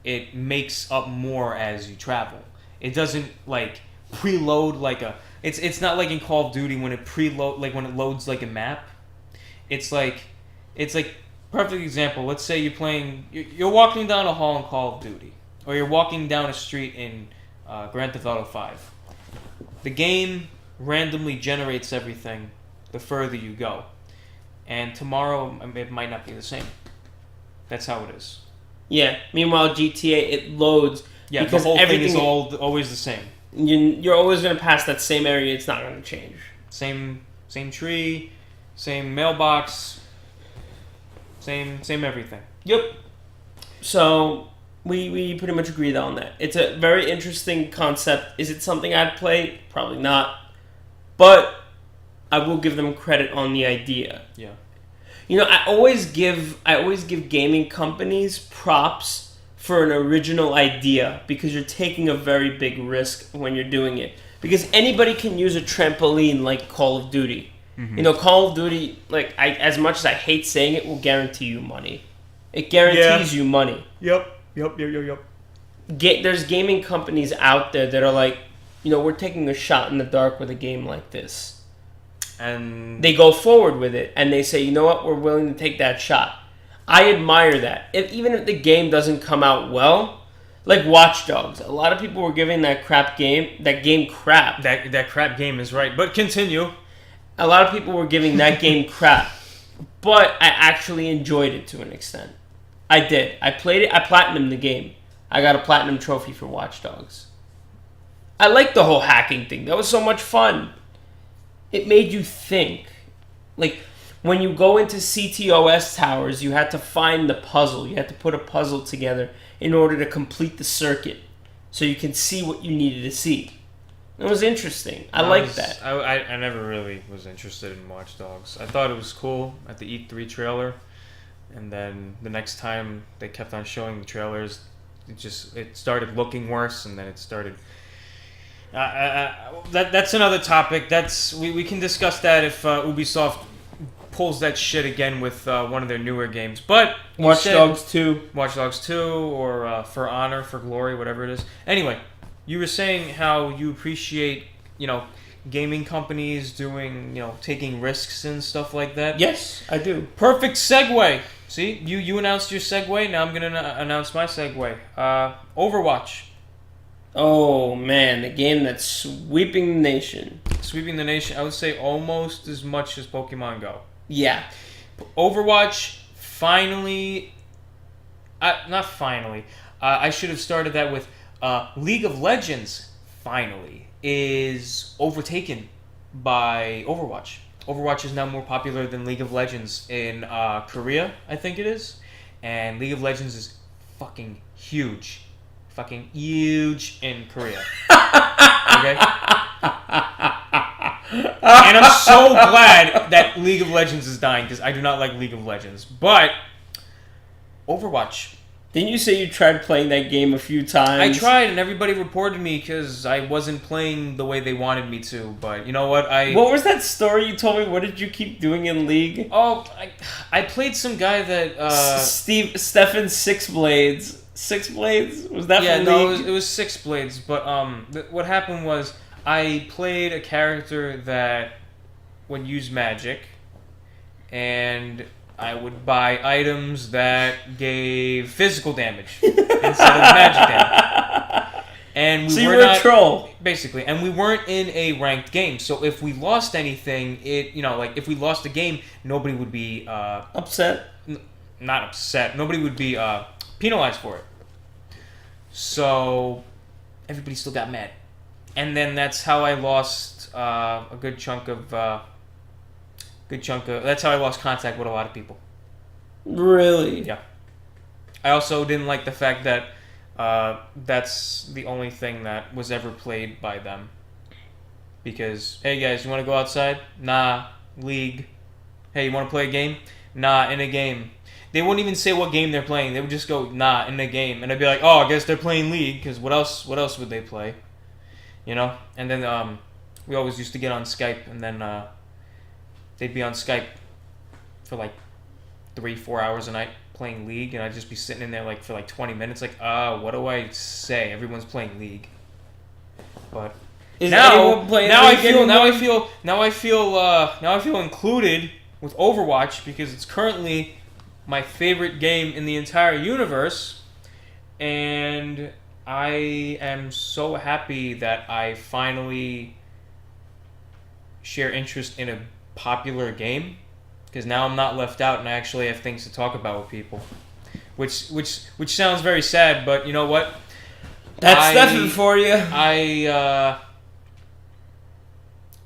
it makes up more as you travel. It doesn't like preload like a. It's not like in Call of Duty when it preload like when it loads like a map. It's like perfect example. Let's say you're walking down a hall in Call of Duty, or you're walking down a street in Grand Theft Auto 5. The game randomly generates everything the further you go, and tomorrow it might not be the same. That's how it is. Yeah. Meanwhile, GTA it loads. Yeah, because the whole thing is always the same. You're always gonna pass that same area. It's not gonna change. Same tree, same mailbox, same everything. Yep. So we pretty much agreed on that. It's a very interesting concept. Is it something I'd play? Probably not. But I will give them credit on the idea. Yeah. You know, I always give gaming companies props for an original idea because you're taking a very big risk when you're doing it. Because anybody can use a trampoline like Call of Duty. Mm-hmm. You know, Call of Duty, like as much as I hate saying it, will guarantee you money. It guarantees you money. Yep. There's gaming companies out there that are like, you know, we're taking a shot in the dark with a game like this. And they go forward with it, and they say, you know what, we're willing to take that shot. I admire that. Even if the game doesn't come out well, like Watch Dogs, a lot of people were giving that game crap. That crap game is right, but continue. A lot of people were giving that game crap, but I actually enjoyed it to an extent. I did. I played it. I platinumed the game. I got a platinum trophy for Watch Dogs. I liked the whole hacking thing. That was so much fun. It made you think. Like, when you go into CTOS towers, you had to find the puzzle. You had to put a puzzle together in order to complete the circuit so you can see what you needed to see. It was interesting. I liked that. I never really was interested in Watch Dogs. I thought it was cool at the E3 trailer, and then the next time they kept on showing the trailers, it started looking worse, and then it started... that's another topic. We can discuss that if Ubisoft pulls that shit again with one of their newer games. But Watch Dogs 2, or For Honor, For Glory, whatever it is. Anyway, you were saying how you appreciate, you know, gaming companies doing, you know, taking risks and stuff like that. Yes, I do. Perfect segue. See, you announced your segue. Now I'm gonna announce my segue. Overwatch. Oh, man, the game that's sweeping the nation. Sweeping the nation, I would say almost as much as Pokemon Go. Yeah. Overwatch finally... not finally. I should have started that with League of Legends, finally, is overtaken by Overwatch. Overwatch is now more popular than League of Legends in Korea, I think it is. And League of Legends is fucking huge. Fucking huge in Korea. Okay? And I'm so glad that League of Legends is dying, because I do not like League of Legends. But Overwatch. Didn't you say you tried playing that game a few times? I tried, and everybody reported me because I wasn't playing the way they wanted me to. But you know what? What was that story you told me? What did you keep doing in League? Oh, I played some guy that... Stefan Six Blades. Six Blades? Was that from League? Yeah, no, it was Six Blades. But what happened was I played a character that would use magic, and I would buy items that gave physical damage instead of magic damage. And you were a troll, basically. And we weren't in a ranked game, so if we lost anything, if we lost the game, nobody would be upset. Not upset. Nobody would be penalized for it. So everybody still got mad, and then that's how I lost a good chunk of. That's how I lost contact with a lot of people. Really? Yeah. I also didn't like the fact that that's the only thing that was ever played by them. Because, hey guys, you want to go outside? Nah. League. Hey, you want to play a game? Nah, in a game. They wouldn't even say what game they're playing. They would just go, nah, in a game. And I'd be like, oh, I guess they're playing League, because what else would they play? You know? And then we always used to get on Skype, and then they'd be on Skype for like 3-4 hours a night playing League, and I'd just be sitting in there like for like 20 minutes, like, what do I say? Everyone's playing League, but now I feel included with Overwatch because it's currently my favorite game in the entire universe, and I am so happy that I finally share interest in a popular game, because now I'm not left out and I actually have things to talk about with people, which sounds very sad, but you know what? That's nothing for you.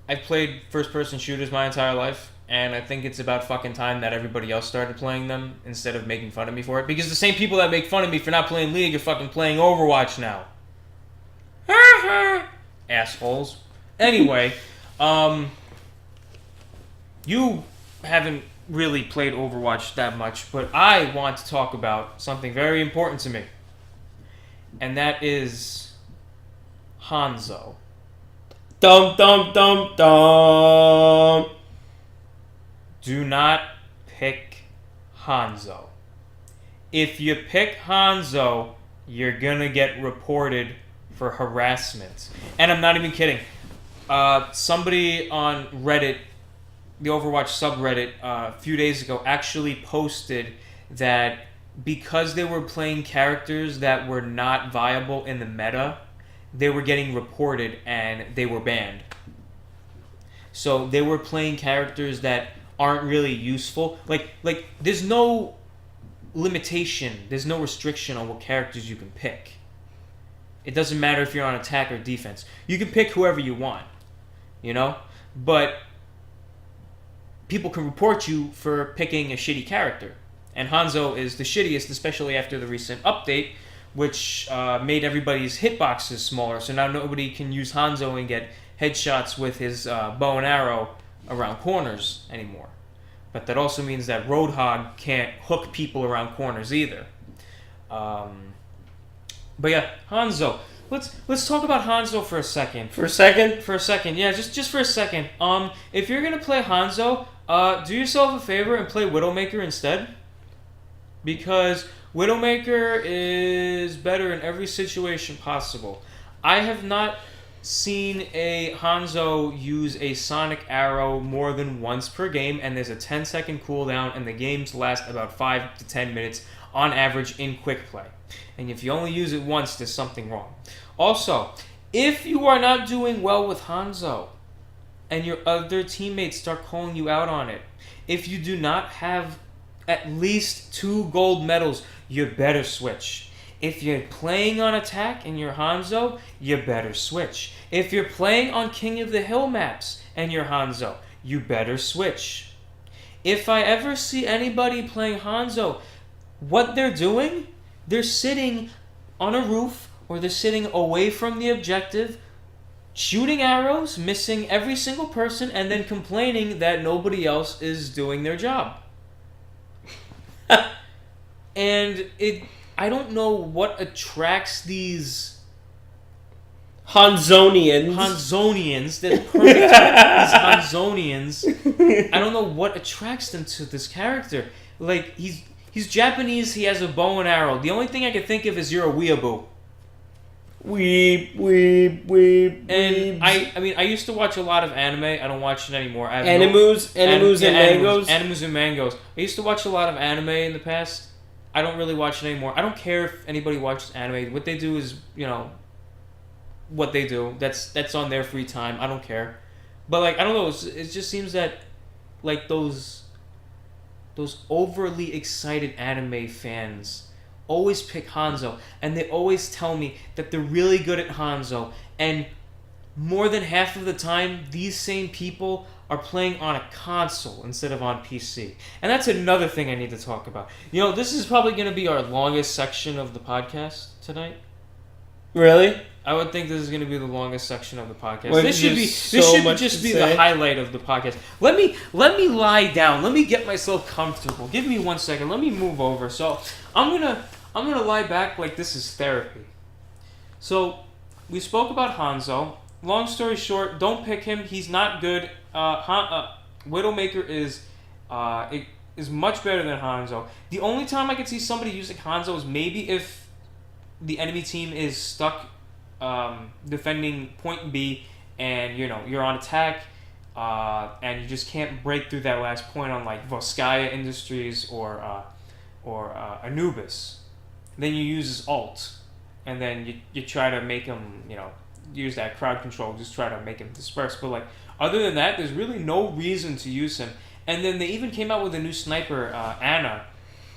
I've played first-person shooters my entire life, and I think it's about fucking time that everybody else started playing them instead of making fun of me for it, because the same people that make fun of me for not playing League are fucking playing Overwatch now. Assholes. Anyway, you haven't really played Overwatch that much, but I want to talk about something very important to me, and that is Hanzo. Dum dum dum dum. Do not pick Hanzo. If you pick Hanzo, you're gonna get reported for harassment. And I'm not even kidding. Somebody on Reddit, the Overwatch subreddit, a few days ago actually posted that because they were playing characters that were not viable in the meta, they were getting reported and they were banned. So they were playing characters that aren't really useful. Like there's no limitation, there's no restriction on what characters you can pick. It doesn't matter if you're on attack or defense. You can pick whoever you want, you know? But people can report you for picking a shitty character. And Hanzo is the shittiest, especially after the recent update, which made everybody's hitboxes smaller. So now nobody can use Hanzo and get headshots with his bow and arrow around corners anymore. But that also means that Roadhog can't hook people around corners either. But yeah, Hanzo. Let's talk about Hanzo for a second. For a second? For a second, yeah, just for a second. If you're gonna play Hanzo, do yourself a favor and play Widowmaker instead. Because Widowmaker is better in every situation possible. I have not seen a Hanzo use a sonic arrow more than once per game, and there's a 10-second cooldown, and the games last about 5 to 10 minutes on average in quick play. And if you only use it once, there's something wrong. Also, if you are not doing well with Hanzo, and your other teammates start calling you out on it, if you do not have at least 2 gold medals, you better switch. If you're playing on attack and you're Hanzo, you better switch. If you're playing on King of the Hill maps and you're Hanzo, you better switch. If I ever see anybody playing Hanzo, what they're doing, they're sitting on a roof or they're sitting away from the objective, shooting arrows, missing every single person, and then complaining that nobody else is doing their job. And I don't know what attracts these Hanzonians. That's perfect. These Hanzonians. I don't know what attracts them to this character. Like, he's Japanese, he has a bow and arrow. The only thing I can think of is you're a weeaboo. Weeb. And I mean, I used to watch a lot of anime. I don't watch it anymore. Animus and mangoes. Animus and mangoes. I used to watch a lot of anime in the past. I don't really watch it anymore. I don't care if anybody watches anime. What they do is, you know, what they do. That's on their free time. I don't care. But like, I don't know. It just seems that like those overly excited anime fans always pick Hanzo, and they always tell me that they're really good at Hanzo, and more than half of the time, these same people are playing on a console instead of on PC. And that's another thing I need to talk about. You know, this is probably going to be our longest section of the podcast tonight. Really? I would think this is going to be the longest section of the podcast. Well, this should just be the highlight of the podcast. Let me lie down. Let me get myself comfortable. Give me 1 second. Let me move over. So I'm gonna lie back like this is therapy. So we spoke about Hanzo. Long story short, don't pick him. He's not good. Widowmaker is is much better than Hanzo. The only time I could see somebody using Hanzo is maybe if the enemy team is stuck defending point B, and you're on attack, and you just can't break through that last point on like Volskaya Industries or Anubis. Then you use his ult, and then you try to make him use that crowd control, just try to make him disperse. But like other than that, there's really no reason to use him. And then they even came out with a new sniper, Anna.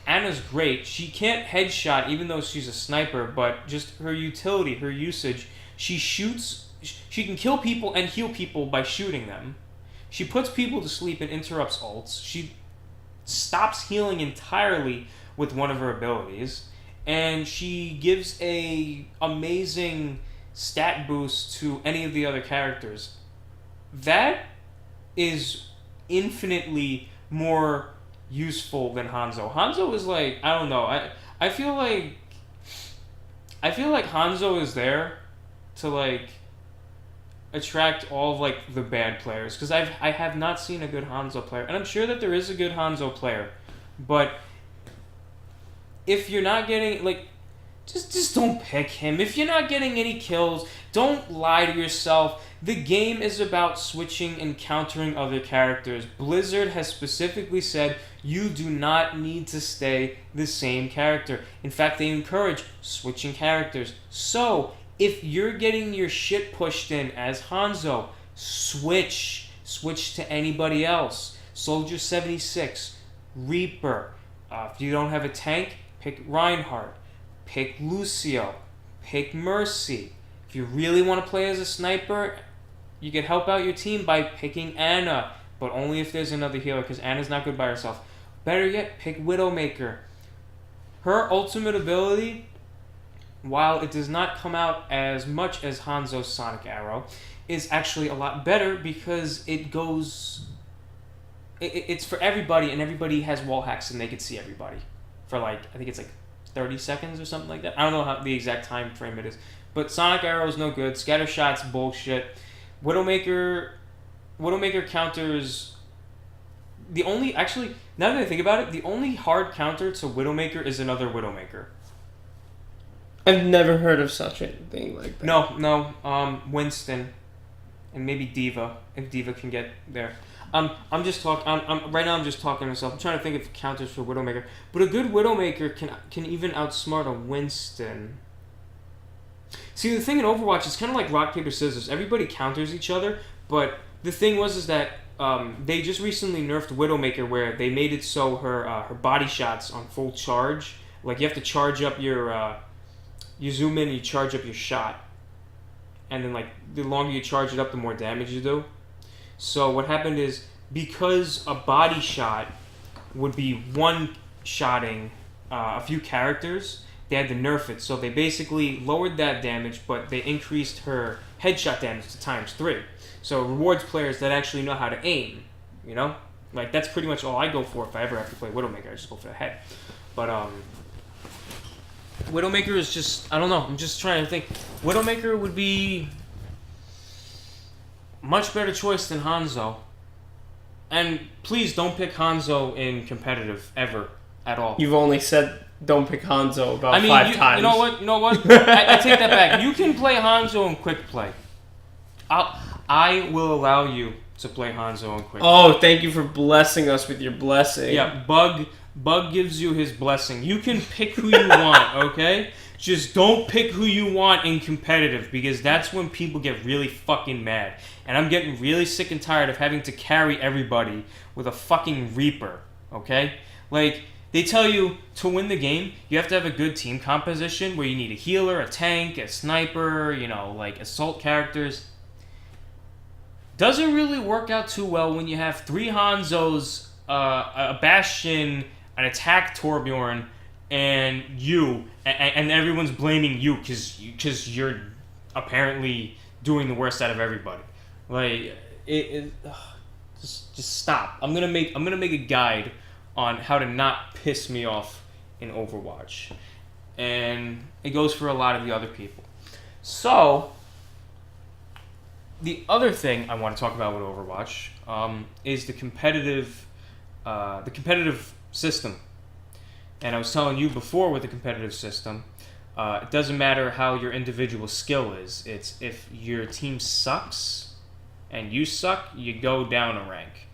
Anna's great. She can't headshot even though she's a sniper, but just her utility, her usage, she shoots, she can kill people and heal people by shooting them. She puts people to sleep and interrupts ults. She stops healing entirely with one of her abilities, and she gives a amazing stat boost to any of the other characters. That is infinitely more useful than Hanzo. Hanzo is like, I don't know. I feel like Hanzo is there to like attract all of like the bad players, because I have not seen a good Hanzo player, and I'm sure that there is a good Hanzo player, but if you're not getting like, just don't pick him. If you're not getting any kills, don't lie to yourself. The game is about switching and countering other characters. Blizzard has specifically said you do not need to stay the same character. In fact, they encourage switching characters. So, if you're getting your shit pushed in as Hanzo, switch to anybody else. Soldier 76, Reaper. If you don't have a tank, pick Reinhardt. Pick Lucio. Pick Mercy. If you really want to play as a sniper, you can help out your team by picking Anna, but only if there's another healer, because Anna's not good by herself. Better yet, pick Widowmaker. Her ultimate ability, while it does not come out as much as Hanzo's Sonic Arrow, is actually a lot better because it goes... It's for everybody, and everybody has wall hacks, and they can see everybody. For like, I think it's like 30 seconds or something like that. I don't know how the exact time frame it is. But Sonic Arrow is no good. Scatter Shot's bullshit. Widowmaker counters... The only... Actually, now that I think about it, the only hard counter to Widowmaker is another Widowmaker. I've never heard of such a thing like that. No. Winston. And maybe Diva, if Diva can get there. I'm just talking. Right now I'm just talking to myself. I'm trying to think of counters for Widowmaker. But a good Widowmaker can even outsmart a Winston. See, the thing in Overwatch is kind of like rock, paper, scissors. Everybody counters each other, but the thing is that they just recently nerfed Widowmaker, where they made it so her body shots on full charge. Like, you have to charge up your... you zoom in and you charge up your shot. And then, like, the longer you charge it up, the more damage you do. So what happened is, because a body shot would be one-shotting a few characters, they had to nerf it. So they basically lowered that damage, but they increased her headshot damage to ×3. So it rewards players that actually know how to aim, Like, that's pretty much all I go for if I ever have to play Widowmaker. I just go for the head. But, Widowmaker is just... I don't know. I'm just trying to think. Widowmaker would be... much better choice than Hanzo. And please don't pick Hanzo in competitive ever at all. You've only said don't pick Hanzo about 5 times. You know what? I take that back. You can play Hanzo in quick play. I will allow you to play Hanzo in quick play. Oh, thank you for blessing us with your blessing. Yeah, Bug gives you his blessing. You can pick who you want, okay? Just don't pick who you want in competitive, because that's when people get really fucking mad. And I'm getting really sick and tired of having to carry everybody with a fucking Reaper, okay? Like, they tell you to win the game, you have to have a good team composition where you need a healer, a tank, a sniper, like assault characters. Doesn't really work out too well when you have 3 Hanzos, a Bastion, an attack Torbjorn, and you, and everyone's blaming you because you're apparently doing the worst out of everybody. Like, just stop. I'm gonna make a guide on how to not piss me off in Overwatch, and it goes for a lot of the other people. So, the other thing I want to talk about with Overwatch is the competitive the competitive system. And I was telling you before with the competitive system, it doesn't matter how your individual skill is. It's if your team sucks and you suck, you go down a rank.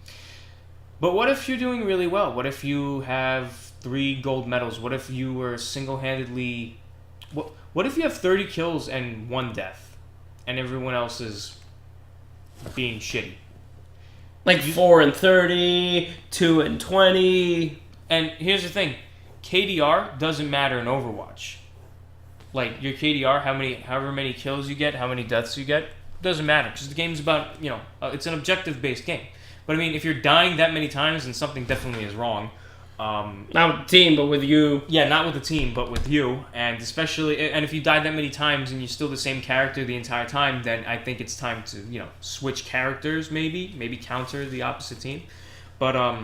But what if you're doing really well? What if you have 3 gold medals? What if you were single-handedly... What if you have 30 kills and 1 death? And everyone else is being shitty? Like 4 and 30, 2 and 20. And here's the thing. KDR doesn't matter in Overwatch. Like, your KDR, however many kills you get, how many deaths you get, doesn't matter. Because the game's about, it's an objective-based game. But I mean, if you're dying that many times, then something definitely is wrong. Not with the team, but with you. Yeah, not with the team, but with you. And if you die that many times and you're still the same character the entire time, then I think it's time to, switch characters maybe counter the opposite team. But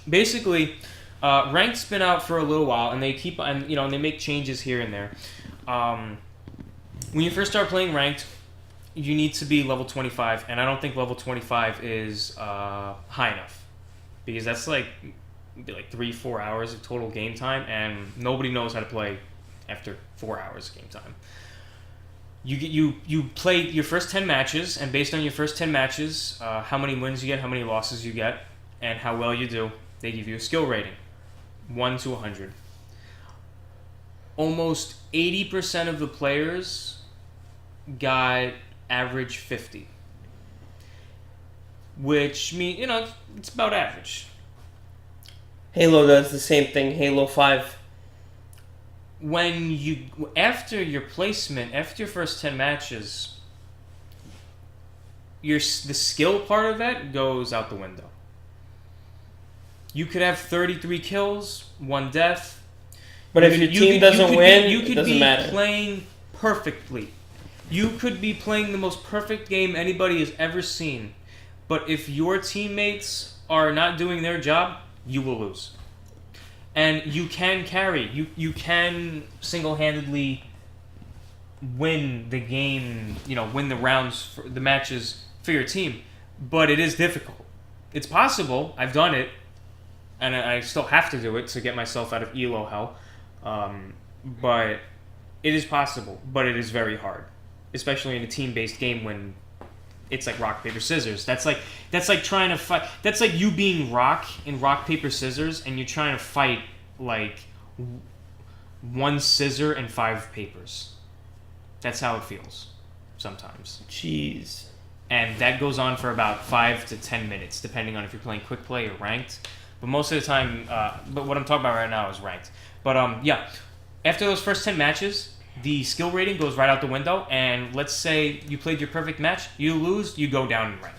basically, ranked's been out for a little while, and they they make changes here and there. When you first start playing ranked, you need to be level 25, and I don't think level 25 is high enough, because that's like 3-4 hours of total game time, and nobody knows how to play after 4 hours of game time. You play your first 10 matches, and based on your first 10 matches, how many wins you get, how many losses you get, and how well you do, they give you a skill rating, 1 to 100. Almost 80% of the players got average 50, which means it's about average. Halo does the same thing. Halo 5. After your placement, after your first 10 matches, the skill part of that goes out the window. You could have 33 kills, 1 death, but if your team doesn't win, it doesn't matter. You could be playing perfectly. You could be playing the most perfect game anybody has ever seen, but if your teammates are not doing their job, you will lose. And you can carry. You can single-handedly win the game, win the rounds, the matches for your team, but it is difficult. It's possible. I've done it, and I still have to do it to get myself out of ELO hell. But it is possible, but it is very hard, especially in a team-based game when it's like rock, paper, scissors. That's like trying to fight. That's like you being rock in rock, paper, scissors, and you're trying to fight like 1 scissor and 5 papers. That's how it feels sometimes. Jeez. And that goes on for about 5 to 10 minutes, depending on if you're playing quick play or ranked. But most of the time, but what I'm talking about right now is ranked. But yeah, after those first 10 matches, the skill rating goes right out the window, and let's say you played your perfect match, you lose, you go down in rank.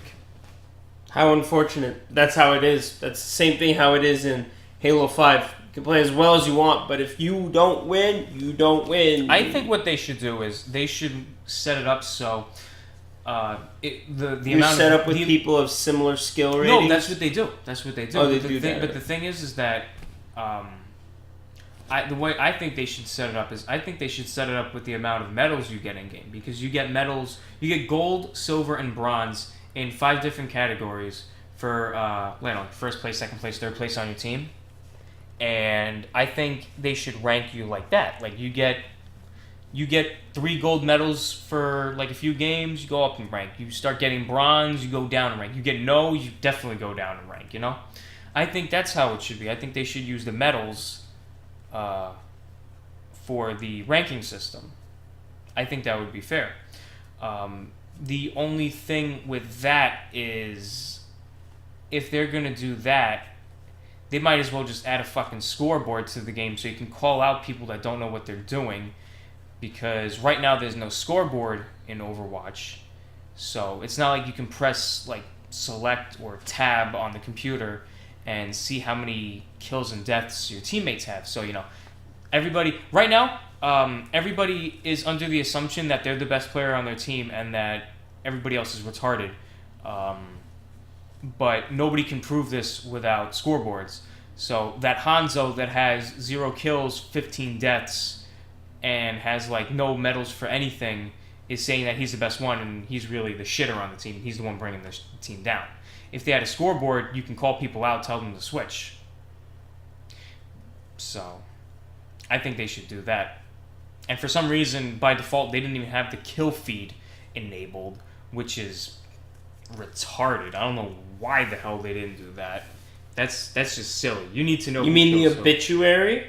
How unfortunate. That's how it is. That's the same thing how it is in Halo 5. You can play as well as you want, but if you don't win, you don't win. I think what they should do is they should set it up so you set up with people of similar skill ratings? No, that's what they do. Oh, they do that. But the thing is that the way I think they should set it up is I think they should set it up with the amount of medals you get in game, because you get medals, you get gold, silver, and bronze in 5 different categories for first place, second place, third place on your team. And I think they should rank you like that. Like you get 3 gold medals for like a few games, you go up in rank. You start getting bronze, you go down in rank. You get no, you definitely go down in rank. I think that's how it should be. I think they should use the medals for the ranking system. I think that would be fair. The only thing with that is, if they're going to do that, they might as well just add a fucking scoreboard to the game so you can call out people that don't know what they're doing, because right now there's no scoreboard in Overwatch. So it's not like you can press like select or tab on the computer and see how many kills and deaths your teammates have. So, everybody right now, everybody is under the assumption that they're the best player on their team and that everybody else is retarded. But nobody can prove this without scoreboards. So that Hanzo that has 0 kills, 15 deaths, and has like no medals for anything is saying that he's the best one, and he's really the shitter on the team. He's the one bringing the team down. if they had a scoreboard, you can call people out, tell them to switch. So, I think they should do that. And for some reason, by default, they didn't even have the kill feed enabled, which is retarded. I don't know why the hell they didn't do that. That's just silly. You need to know. You mean the obituary?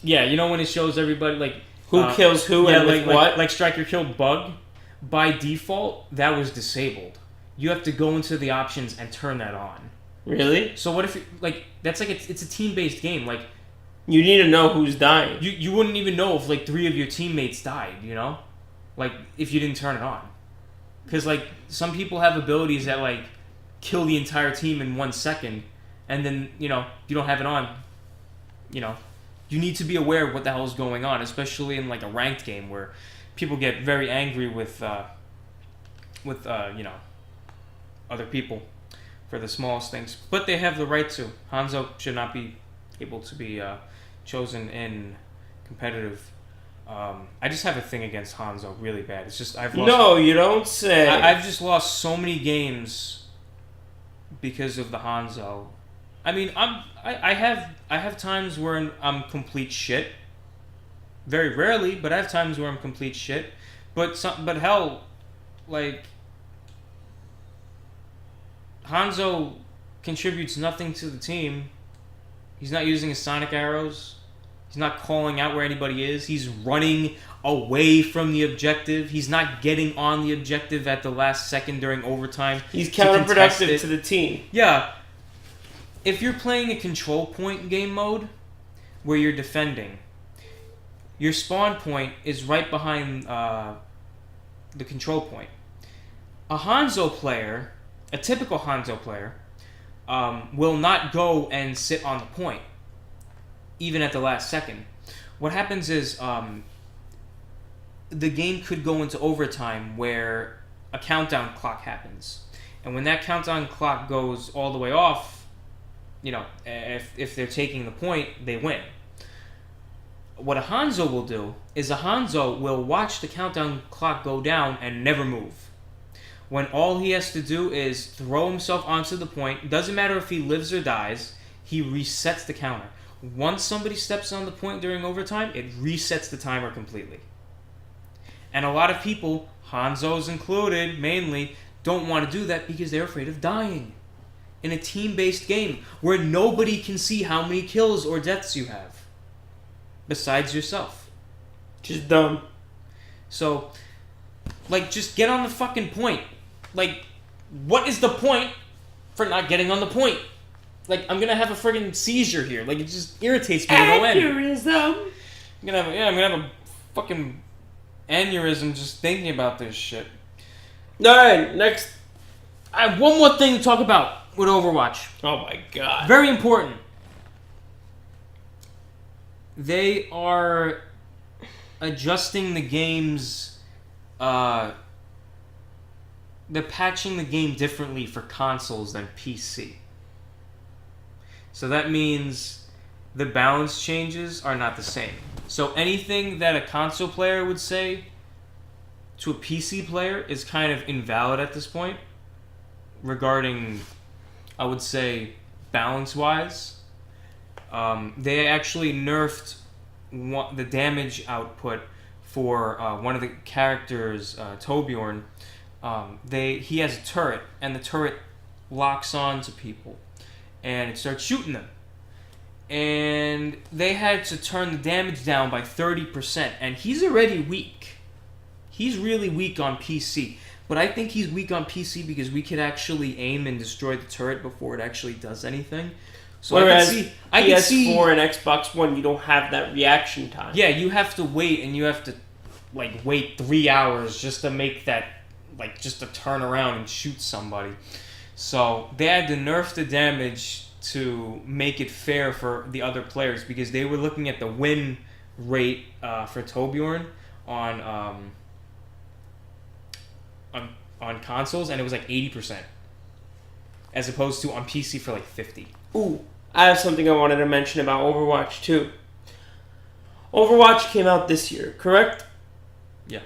Yeah, you know when it shows everybody like who kills who and like what? Like Stryker killed Bug. By default, that was disabled. You have to go into the options and turn that on. Really? So what if that's like it's a team-based game. Like you need to know who's dying. You wouldn't even know if like 3 of your teammates died. You know, like if you didn't turn it on. Because like some people have abilities that like kill the entire team in 1 second, and then you don't have it on. You need to be aware of what the hell is going on, especially in like a ranked game where people get very angry with other people for the smallest things. But they have the right to. Hanzo should not be able to be chosen in competitive. I just have a thing against Hanzo really bad. It's just I've lost. No, you don't say. I've just lost so many games because of the Hanzo. I mean, I have times where I'm complete shit. Very rarely, but I have times where I'm complete shit. But hell, like Hanzo contributes nothing to the team. He's not using his sonic arrows. He's not calling out where anybody is. He's running away from the objective. He's not getting on the objective at the last second during overtime. He's counterproductive to the team. Yeah. If you're playing a control point game mode where you're defending, your spawn point is right behind the control point. A typical Hanzo player, will not go and sit on the point, even at the last second. What happens is the game could go into overtime where a countdown clock happens. And when that countdown clock goes all the way off, if they're taking the point, they win. What a Hanzo will do is a Hanzo will watch the countdown clock go down and never move. When all he has to do is throw himself onto the point, doesn't matter if he lives or dies, he resets the counter. Once somebody steps on the point during overtime, it resets the timer completely. And a lot of people, Hanzos included mainly, don't want to do that because they're afraid of dying. In a team-based game where nobody can see how many kills or deaths you have. Besides yourself. Just dumb. So, just get on the fucking point. What is the point for not getting on the point? I'm gonna have a friggin' seizure here. It just irritates me to no end. Aneurysm. I'm gonna have a fucking aneurysm just thinking about this shit. Alright, next. I have one more thing to talk about with Overwatch. Oh my god. Very important. They are adjusting the game's they're patching the game differently for consoles than PC. So that means the balance changes are not the same. So anything that a console player would say to a PC player is kind of invalid at this point regarding, I would say, balance-wise. They actually nerfed the damage output for one of the characters, Torbjorn. He has a turret, and the turret locks on to people, and it starts shooting them. And they had to turn the damage down by 30%, and he's already weak. He's really weak on PC. But I think he's weak on PC because we could actually aim and destroy the turret before it actually does anything. So whereas I can see PS4 and Xbox One, you don't have that reaction time. Yeah, you have to wait, and you have to wait 3 hours just to make that, just to turn around and shoot somebody. So they had to nerf the damage to make it fair for the other players because they were looking at the win rate for Torbjorn on consoles, and it was 80%, as opposed to on PC for 50. Ooh, I have something I wanted to mention about Overwatch too. Overwatch came out this year, correct? Yeah.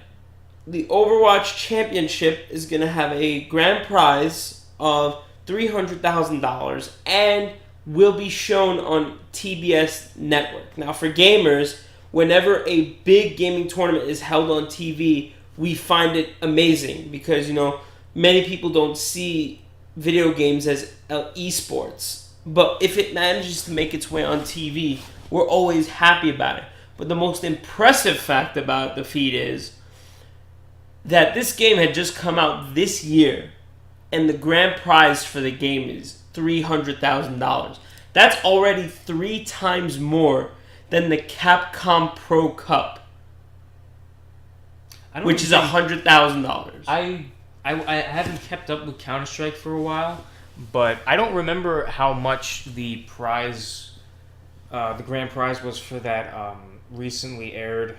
The Overwatch Championship is going to have a grand prize of $300,000 and will be shown on TBS network. Now, for gamers, whenever a big gaming tournament is held on TV, we find it amazing because, many people don't see video games as esports. But if it manages to make its way on TV, we're always happy about it. But the most impressive fact about the feed is that this game had just come out this year, and the grand prize for the game is $300,000. That's already 3 times more than the Capcom Pro Cup, which is $100,000. I haven't kept up with Counter-Strike for a while, but I don't remember how much the prize, the grand prize was for that recently aired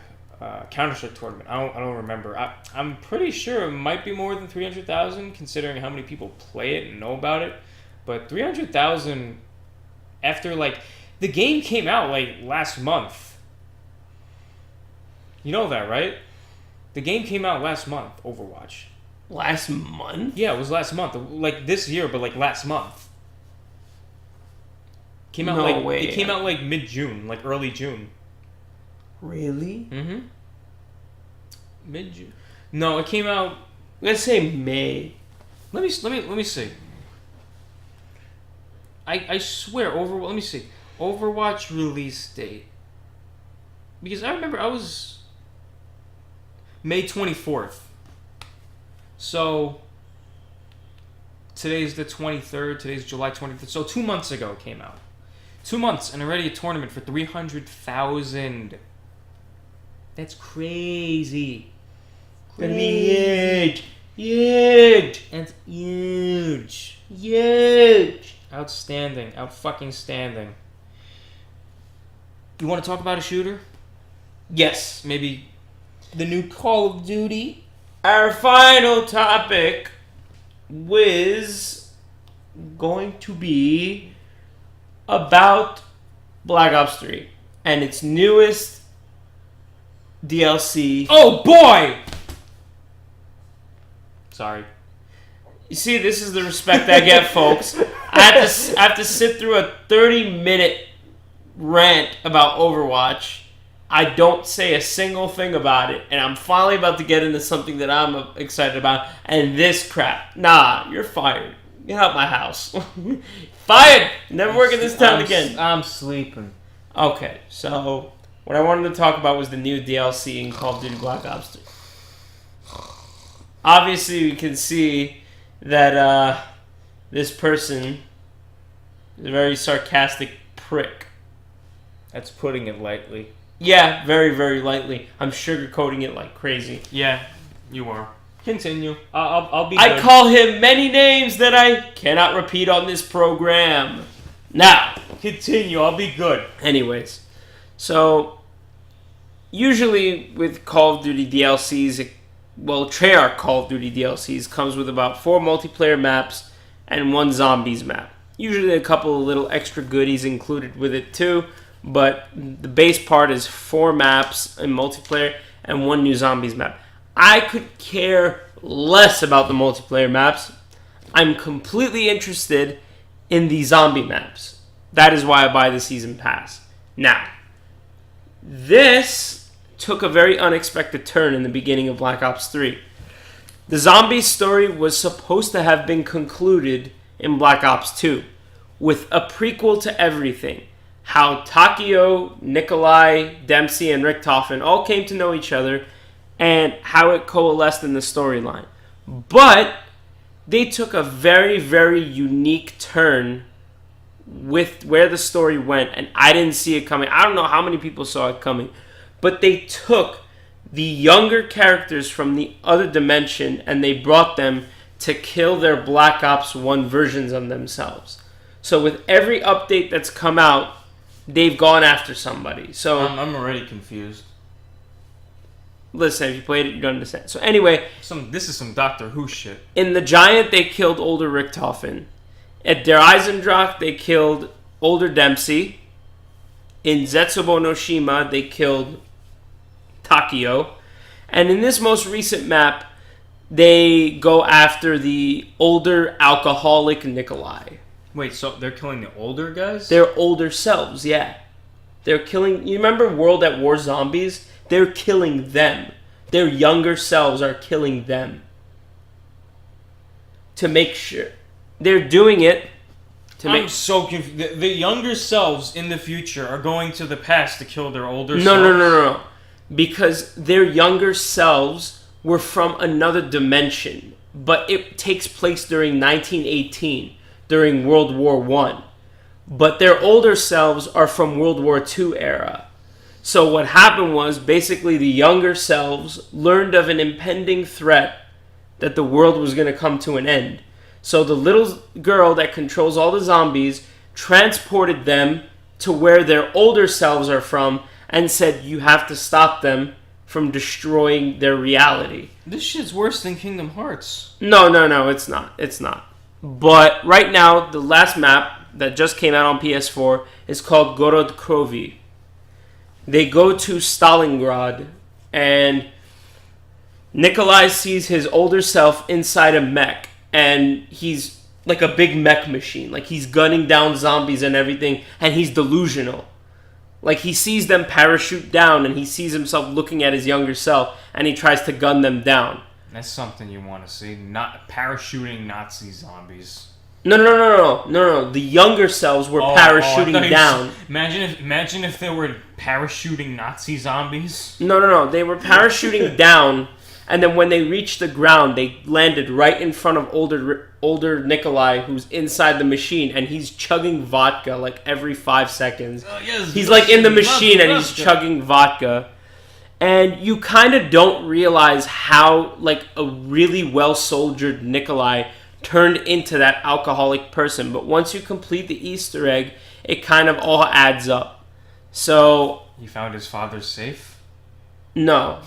Counter-Strike tournament. I don't remember. I'm pretty sure it might be more than 300,000, considering how many people play it and know about it. But 300,000 after the game came out last month. You know that, right? The game came out last month, Overwatch. Last month? Yeah, it was last month. This year, but last month. Came out No way. It came out mid-June, early June. Really? Mm-hmm. Mid-June. No, it came out. Let's say May. Let me see. I swear let me see. Overwatch release date. Because I remember I was May 24th. So today's the 23rd, today's July 23rd. So 2 months ago it came out. 2 months and already a tournament for 300,000. That's crazy. Gonna be huge. That's huge. Huge. Outstanding. Out-fucking-standing. You want to talk about a shooter? Yes. Maybe the new Call of Duty? Our final topic was going to be about Black Ops 3 and its newest DLC. Oh boy! Sorry. You see, this is the respect I get, folks. I have to sit through a 30-minute rant about Overwatch. I don't say a single thing about it, and I'm finally about to get into something that I'm excited about, and this crap. Nah, you're fired. Get out my house. Fired! Never working this town again. I'm sleeping. Okay, so what I wanted to talk about was the new DLC in Call of Duty Black Ops 3. Obviously, we can see that this person is a very sarcastic prick. That's putting it lightly. Yeah, very, very lightly. I'm sugarcoating it like crazy. Yeah, you are. Continue. I'll be good. I call him many names that I cannot repeat on this program. Now, continue. I'll be good. Anyways, so usually with Call of Duty DLCs, Treyarch Call of Duty DLCs comes with about 4 multiplayer maps and 1 zombies map. Usually a couple of little extra goodies included with it too. But the base part is 4 maps in multiplayer and 1 new zombies map. I could care less about the multiplayer maps. I'm completely interested in the zombie maps. That is why I buy the season pass. Now, this took a very unexpected turn in the beginning of Black Ops 3. The zombie story was supposed to have been concluded in Black Ops 2 with a prequel to everything. How Takio, Nikolai, Dempsey, and Richtofen all came to know each other and how it coalesced in the storyline. But they took a very, very unique turn with where the story went, and I didn't see it coming. I don't know how many people saw it coming, but they took the younger characters from the other dimension and they brought them to kill their Black Ops 1 versions of themselves. So with every update that's come out, they've gone after somebody. So I'm already confused. Listen, if you played it, you don't understand. So anyway, this is some Doctor Who shit. In the Giant, they killed older Richtofen. At Der Eisendrache, they killed older Dempsey. In Zetsubo no Shima, they killed Takio. And in this most recent map, they go after the older alcoholic Nikolai. Wait, so they're killing the older guys? Their older selves, yeah. They're killing... You remember World at War Zombies? They're killing them. Their younger selves are killing them. To make sure... They're doing it to I'm make... so confused. The younger selves in the future are going to the past to kill their older selves? No. Because their younger selves were from another dimension. But it takes place during 1918, during World War I. But their older selves are from World War II era. So what happened was, basically the younger selves learned of an impending threat that the world was going to come to an end. So the little girl that controls all the zombies transported them to where their older selves are from and said, you have to stop them from destroying their reality. This shit's worse than Kingdom Hearts. No, it's not. It's not. But right now, the last map that just came out on PS4 is called Gorod Krovi. They go to Stalingrad, and Nikolai sees his older self inside a mech, and he's like a big mech machine. Like, he's gunning down zombies and everything, and he's delusional. Like, he sees them parachute down, and he sees himself looking at his younger self, and he tries to gun them down. That's something you want to see. Not parachuting Nazi zombies. No. The younger selves were parachuting down. Imagine if they were parachuting Nazi zombies. No. They were parachuting down, and then when they reached the ground, they landed right in front of older Nikolai, who's inside the machine, and he's chugging vodka like every 5 seconds. Yes, he's like in the machine, and he's chugging vodka. And you kind of don't realize how, like, a really well-soldiered Nikolai turned into that alcoholic person. But once you complete the Easter egg, it kind of all adds up. So... He found his father safe? No.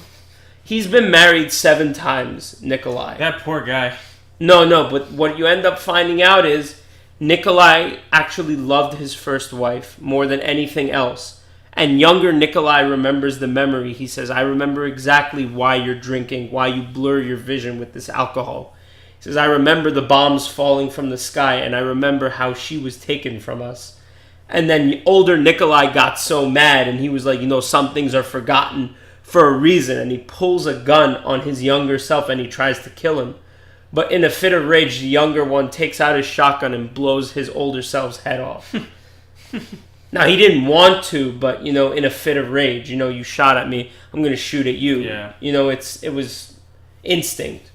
He's been married 7 times, Nikolai. That poor guy. No, but what you end up finding out is Nikolai actually loved his first wife more than anything else. And younger Nikolai remembers the memory. He says, I remember exactly why you're drinking, why you blur your vision with this alcohol. He says, I remember the bombs falling from the sky, and I remember how she was taken from us. And then older Nikolai got so mad, and he was like, some things are forgotten for a reason. And he pulls a gun on his younger self, and he tries to kill him. But in a fit of rage, the younger one takes out his shotgun and blows his older self's head off. Now, he didn't want to, but, in a fit of rage, you shot at me, I'm going to shoot at you. Yeah. It was instinct.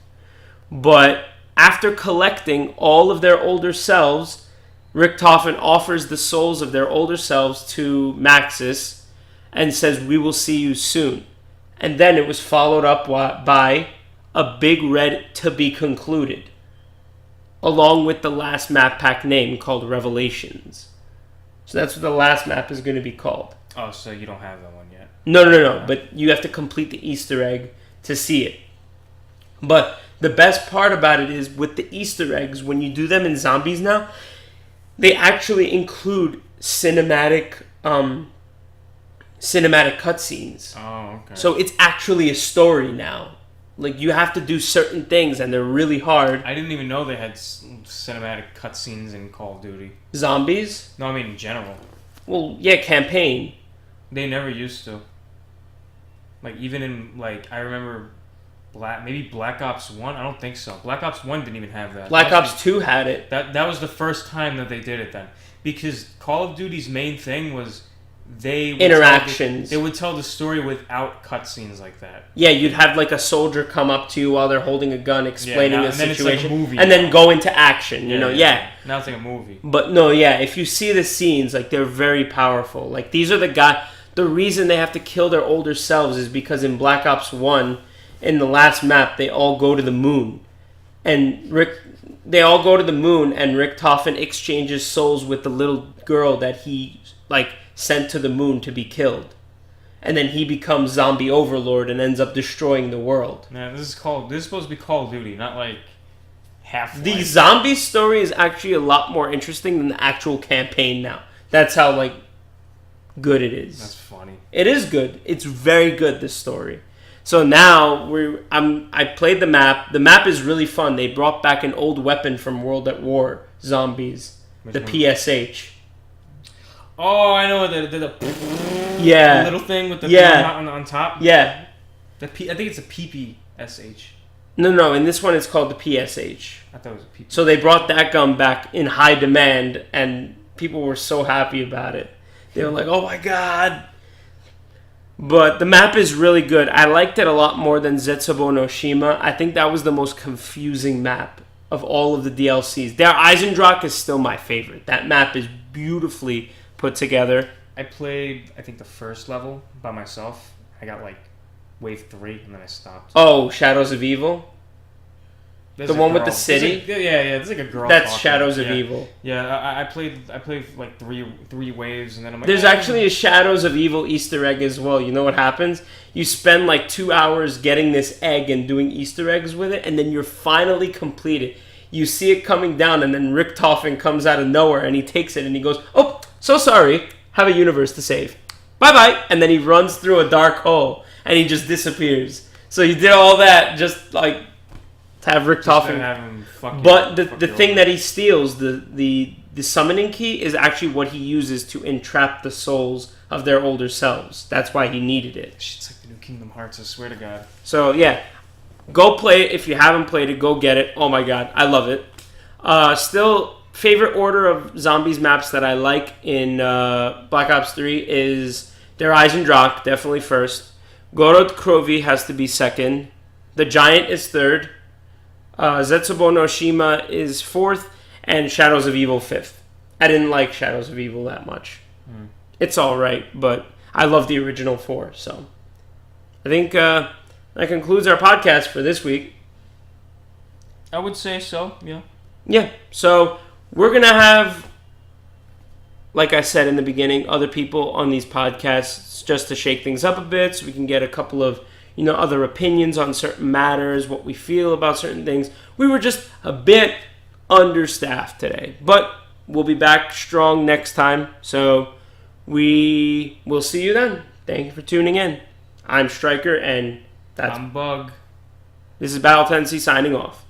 But after collecting all of their older selves, Richtofen offers the souls of their older selves to Maxis and says, we will see you soon. And then it was followed up by a big red to be concluded, along with the last map pack name called Revelations. So that's what the last map is going to be called. Oh, so you don't have that one yet? No. But you have to complete the Easter egg to see it. But the best part about it is with the Easter eggs, when you do them in Zombies now, they actually include cinematic cutscenes. Oh, okay. So it's actually a story now. Like, you have to do certain things, and they're really hard. I didn't even know they had cinematic cutscenes in Call of Duty. Zombies? No, I mean in general. Well, yeah, campaign. They never used to. Like, even in, I remember maybe Black Ops 1? I don't think so. Black Ops 1 didn't even have that. Black Ops 2 had it. That was the first time that they did it then. Because Call of Duty's main thing was interactions. They would tell the story without cutscenes like that. Yeah, you'd have like a soldier come up to you while they're holding a gun, explaining the situation, it's like a movie and then go into action. Now it's like a movie. But no, if you see the scenes, like, they're very powerful. Like, these are the reason they have to kill their older selves is because in Black Ops 1, in the last map, they all go to the moon, and Richtofen exchanges souls with the little girl that he sent to the moon to be killed. And then he becomes zombie overlord and ends up destroying the world. Man, this is supposed to be Call of Duty, not like Half-Life. The zombie story is actually a lot more interesting than the actual campaign now. That's how good it is. That's funny. It is good. It's very good, this story. So now I played the map. The map is really fun. They brought back an old weapon from World at War Zombies, the PSH. Oh, I know the little thing with the thing on top. Yeah. I think it's a PPSH. No. In this one, it's called the PSH. I thought it was a PP. So they brought that gun back in high demand, and people were so happy about it. They were like, "Oh my god!" But the map is really good. I liked it a lot more than Zetsubo no Shima. I think that was the most confusing map of all of the DLCs. Der Eisendrock is still my favorite. That map is beautifully put together. I played, I think, the first level by myself. I got like wave 3 and then I stopped. Oh, Shadows of Evil? There's the one with the city? There's like a girl. That's Shadows of Evil. Yeah, I played like three waves and then I'm like... There's actually a Shadows of Evil Easter egg as well. You know what happens? You spend like 2 hours getting this egg and doing Easter eggs with it, and then you're finally completed. You see it coming down, and then Richtofen comes out of nowhere, and he takes it, and he goes, "Oh, so sorry. Have a universe to save. Bye-bye." And then he runs through a dark hole, and he just disappears. So you did all that just, like, to have Richtofen. But the thing that he steals, the summoning key, is actually what he uses to entrap the souls of their older selves. That's why he needed it. It's like the new Kingdom Hearts, I swear to God. So, yeah. Go play it. If you haven't played it, go get it. Oh my god, I love it. Still, favorite order of zombies maps that I like in Black Ops 3 is Der Eisendrock, definitely first. Gorod Krovi has to be second. The Giant is third. Zetsubo no Shima is fourth. And Shadows of Evil fifth. I didn't like Shadows of Evil that much. It's alright, but I love the original 4, so. I think... that concludes our podcast for this week. I would say so, yeah. Yeah, so we're going to have, like I said in the beginning, other people on these podcasts just to shake things up a bit so we can get a couple of, other opinions on certain matters, what we feel about certain things. We were just a bit understaffed today, but we'll be back strong next time, so we will see you then. Thank you for tuning in. I'm Stryker, and... I'm Bug. This is Battle Tendency signing off.